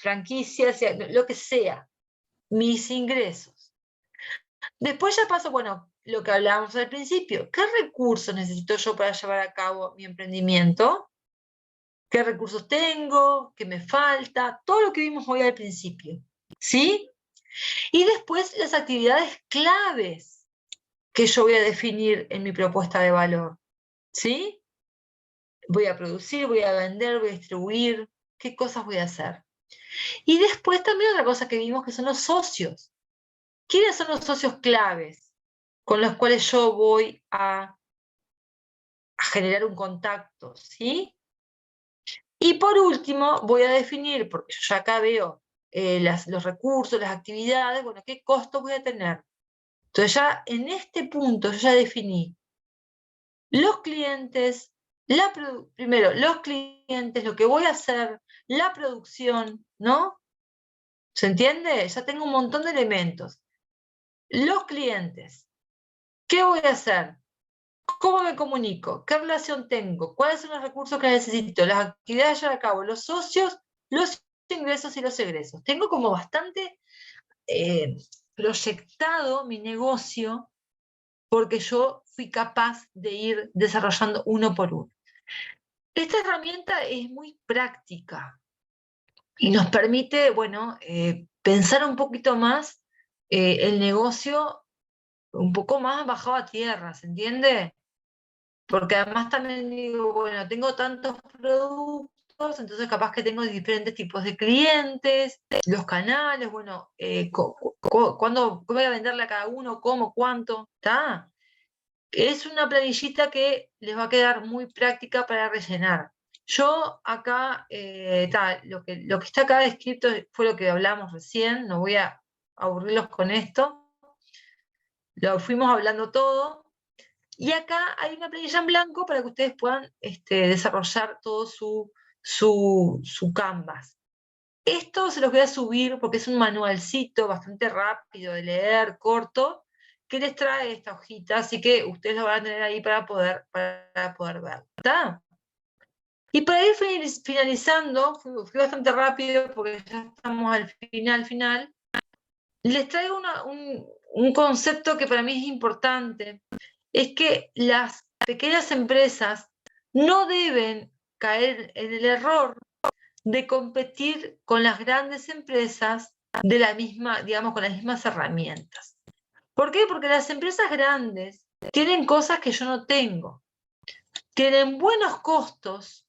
franquicia, lo que sea, mis ingresos. Después ya paso, bueno, lo que hablábamos al principio, ¿qué recursos necesito yo para llevar a cabo mi emprendimiento? qué recursos tengo, qué me falta, todo lo que vimos hoy al principio, ¿sí? Y después las actividades claves que yo voy a definir en mi propuesta de valor, ¿sí? Voy a producir, voy a vender, voy a distribuir, qué cosas voy a hacer. Y después también otra cosa que vimos que son los socios. ¿Quiénes son los socios claves con los cuales yo voy a generar un contacto, ¿sí? Y por último, voy a definir, porque yo ya acá veo los recursos, las actividades, bueno, qué costos voy a tener. Entonces ya en este punto yo ya definí los clientes, primero los clientes, lo que voy a hacer, la producción, ¿no? ¿Se entiende? Ya tengo un montón de elementos. Los clientes, ¿qué voy a hacer? ¿Cómo me comunico? ¿Qué relación tengo? ¿Cuáles son los recursos que necesito? Las actividades llevar a cabo, los socios, los ingresos y los egresos. Tengo como bastante proyectado mi negocio porque yo fui capaz de ir desarrollando uno por uno. Esta herramienta es muy práctica y nos permite, bueno, pensar un poquito más el negocio un poco más bajado a tierra, ¿se entiende? Porque además también digo, bueno, tengo tantos productos, entonces capaz que tengo diferentes tipos de clientes, los canales, bueno, cuándo voy a venderle a cada uno, cómo, cuánto, ¿está? Es una planillita que les va a quedar muy práctica para rellenar. Yo acá, lo que está acá descrito fue lo que hablamos recién, no voy a aburrirlos con esto, lo fuimos hablando todo. Y acá hay una planilla en blanco para que ustedes puedan desarrollar todo su Canvas. Esto se los voy a subir porque es un manualcito bastante rápido de leer, corto, que les trae esta hojita, así que ustedes lo van a tener ahí para poder ver. ¿Está? Y para ir finalizando, fui bastante rápido porque ya estamos al final, les traigo un concepto que para mí es importante, es que las pequeñas empresas no deben caer en el error de competir con las grandes empresas de la misma, digamos, con las mismas herramientas. ¿Por qué? Porque las empresas grandes tienen cosas que yo no tengo. Tienen buenos costos,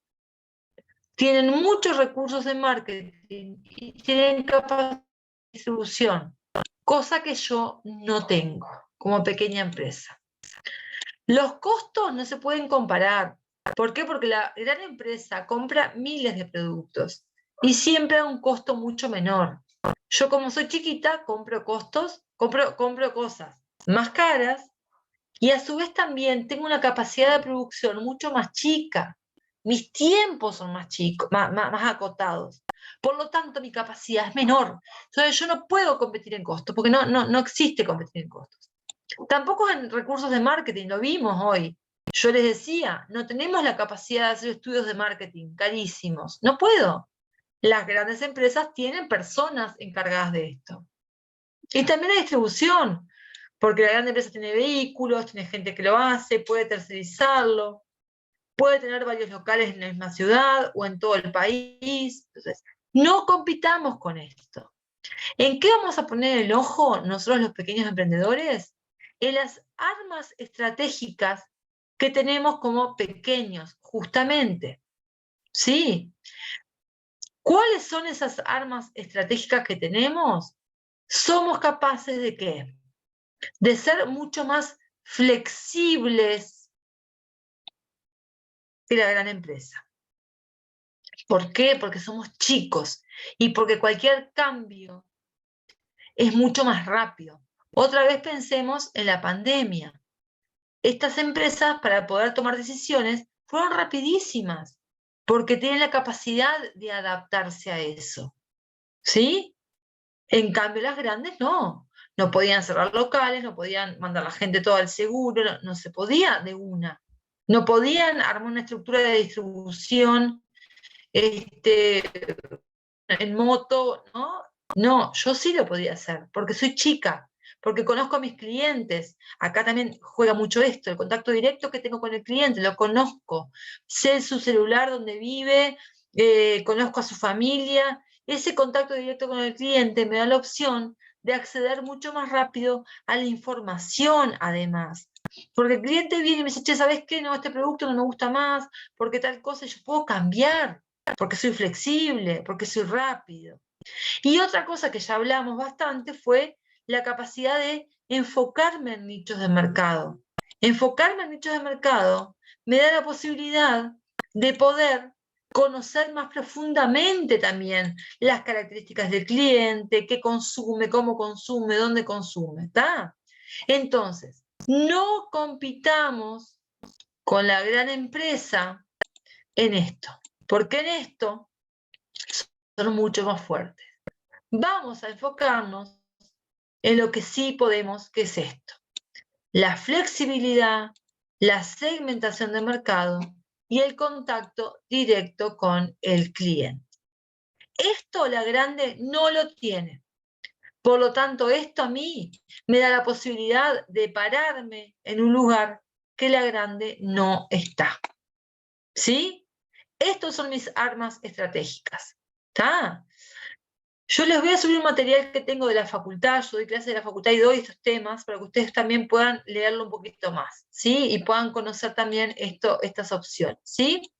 tienen muchos recursos de marketing y tienen capacidad de distribución, cosa que yo no tengo como pequeña empresa. Los costos no se pueden comparar. ¿Por qué? Porque la gran empresa compra miles de productos y siempre a un costo mucho menor. Yo como soy chiquita, compro cosas más caras y a su vez también tengo una capacidad de producción mucho más chica. Mis tiempos son más chicos, más acotados. Por lo tanto, mi capacidad es menor. Entonces yo no puedo competir en costos porque no existe competir en costos. Tampoco en recursos de marketing, lo vimos hoy. Yo les decía, no tenemos la capacidad de hacer estudios de marketing carísimos. No puedo. Las grandes empresas tienen personas encargadas de esto. Y también la distribución, porque la gran empresa tiene vehículos, tiene gente que lo hace, puede tercerizarlo, puede tener varios locales en la misma ciudad o en todo el país. Entonces, no compitamos con esto. ¿En qué vamos a poner el ojo nosotros los pequeños emprendedores? En las armas estratégicas que tenemos como pequeños, justamente. ¿Sí? ¿Cuáles son esas armas estratégicas que tenemos? Somos capaces de ¿qué? De ser mucho más flexibles que la gran empresa. ¿Por qué? Porque somos chicos y porque cualquier cambio es mucho más rápido. Otra vez pensemos en la pandemia. Estas empresas, para poder tomar decisiones, fueron rapidísimas, porque tienen la capacidad de adaptarse a eso. ¿Sí? En cambio, las grandes no podían cerrar locales, no podían mandar a la gente todo al seguro, no se podía de una. No podían armar una estructura de distribución en moto, ¿no? No, yo sí lo podía hacer, porque soy chica, porque conozco a mis clientes. Acá también juega mucho esto, el contacto directo que tengo con el cliente, lo conozco, sé su celular, dónde vive, conozco a su familia. Ese contacto directo con el cliente me da la opción de acceder mucho más rápido a la información, además. Porque el cliente viene y me dice, che, ¿sabes qué? No, este producto no me gusta más, porque tal cosa, y yo puedo cambiar, porque soy flexible, porque soy rápido. Y otra cosa que ya hablamos bastante fue la capacidad de enfocarme en nichos de mercado. Enfocarme en nichos de mercado me da la posibilidad de poder conocer más profundamente también las características del cliente, qué consume, cómo consume, dónde consume, ¿está? Entonces, no compitamos con la gran empresa en esto, porque en esto son mucho más fuertes. Vamos a enfocarnos en lo que sí podemos, que es esto: la flexibilidad, la segmentación de mercado y el contacto directo con el cliente. Esto la grande no lo tiene. Por lo tanto, esto a mí me da la posibilidad de pararme en un lugar que la grande no está. ¿Sí? Estos son mis armas estratégicas. ¿Está? Yo les voy a subir un material que tengo de la facultad, yo doy clases de la facultad y doy estos temas para que ustedes también puedan leerlo un poquito más, ¿sí? Y puedan conocer también estas opciones, ¿sí?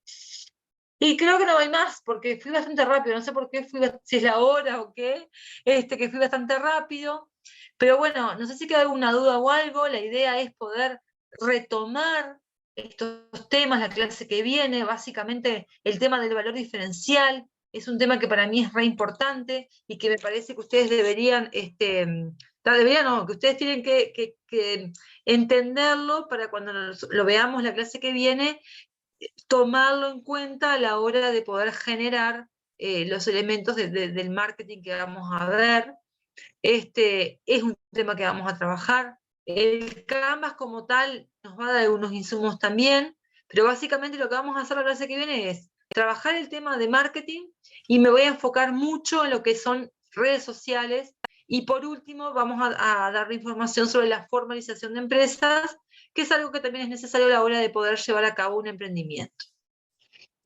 Y creo que no hay más, porque fui bastante rápido, no sé por qué, si es la hora o qué, que fui bastante rápido, pero bueno, no sé si queda alguna duda o algo, la idea es poder retomar estos temas la clase que viene, básicamente el tema del valor diferencial, es un tema que para mí es re importante y que me parece que ustedes deberían, no, que ustedes tienen que entenderlo para cuando lo veamos la clase que viene, tomarlo en cuenta a la hora de poder generar los elementos del marketing que vamos a ver. Es un tema que vamos a trabajar. El Canvas como tal nos va a dar algunos insumos también, pero básicamente lo que vamos a hacer la clase que viene es trabajar el tema de marketing y me voy a enfocar mucho en lo que son redes sociales y por último vamos a dar información sobre la formalización de empresas, que es algo que también es necesario a la hora de poder llevar a cabo un emprendimiento.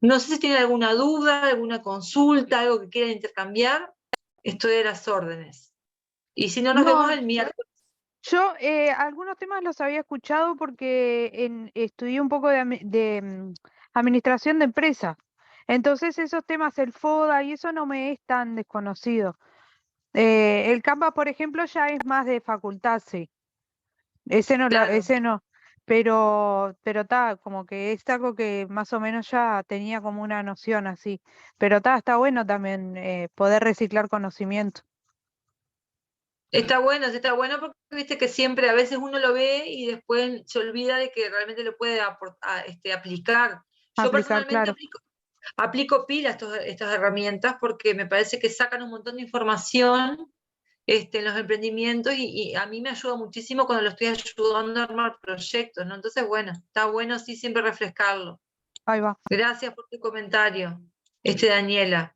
No sé si tienen alguna duda, alguna consulta, algo que quieran intercambiar. Estoy de las órdenes. Y si no, nos vemos el miércoles. Yo algunos temas los había escuchado porque estudié un poco de administración de empresas. Entonces esos temas, el FODA y eso no me es tan desconocido. El Canva, por ejemplo, ya es más de facultad, sí. Ese no, Claro. ese no. Pero está, como que es algo que más o menos ya tenía como una noción así. Pero está bueno también poder reciclar conocimiento. Está bueno porque viste que siempre a veces uno lo ve y después se olvida de que realmente lo puede aplicar. Yo Aplicar, personalmente claro. aplico pila estas herramientas porque me parece que sacan un montón de información en los emprendimientos y a mí me ayuda muchísimo cuando lo estoy ayudando a armar proyectos, ¿no? Entonces, bueno, está bueno sí siempre refrescarlo. Ahí va. Gracias por tu comentario, Daniela.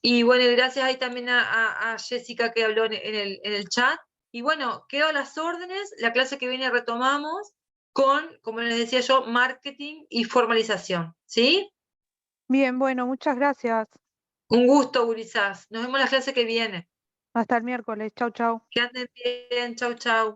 Y bueno, y gracias ahí también a Jessica que habló en el chat. Y bueno, quedo a las órdenes. La clase que viene retomamos con, como les decía yo, marketing y formalización. ¿Sí? Bien, bueno, muchas gracias. Un gusto, gurisas. Nos vemos la clase que viene. Hasta el miércoles. Chau, chau. Que anden bien. Chau, chau.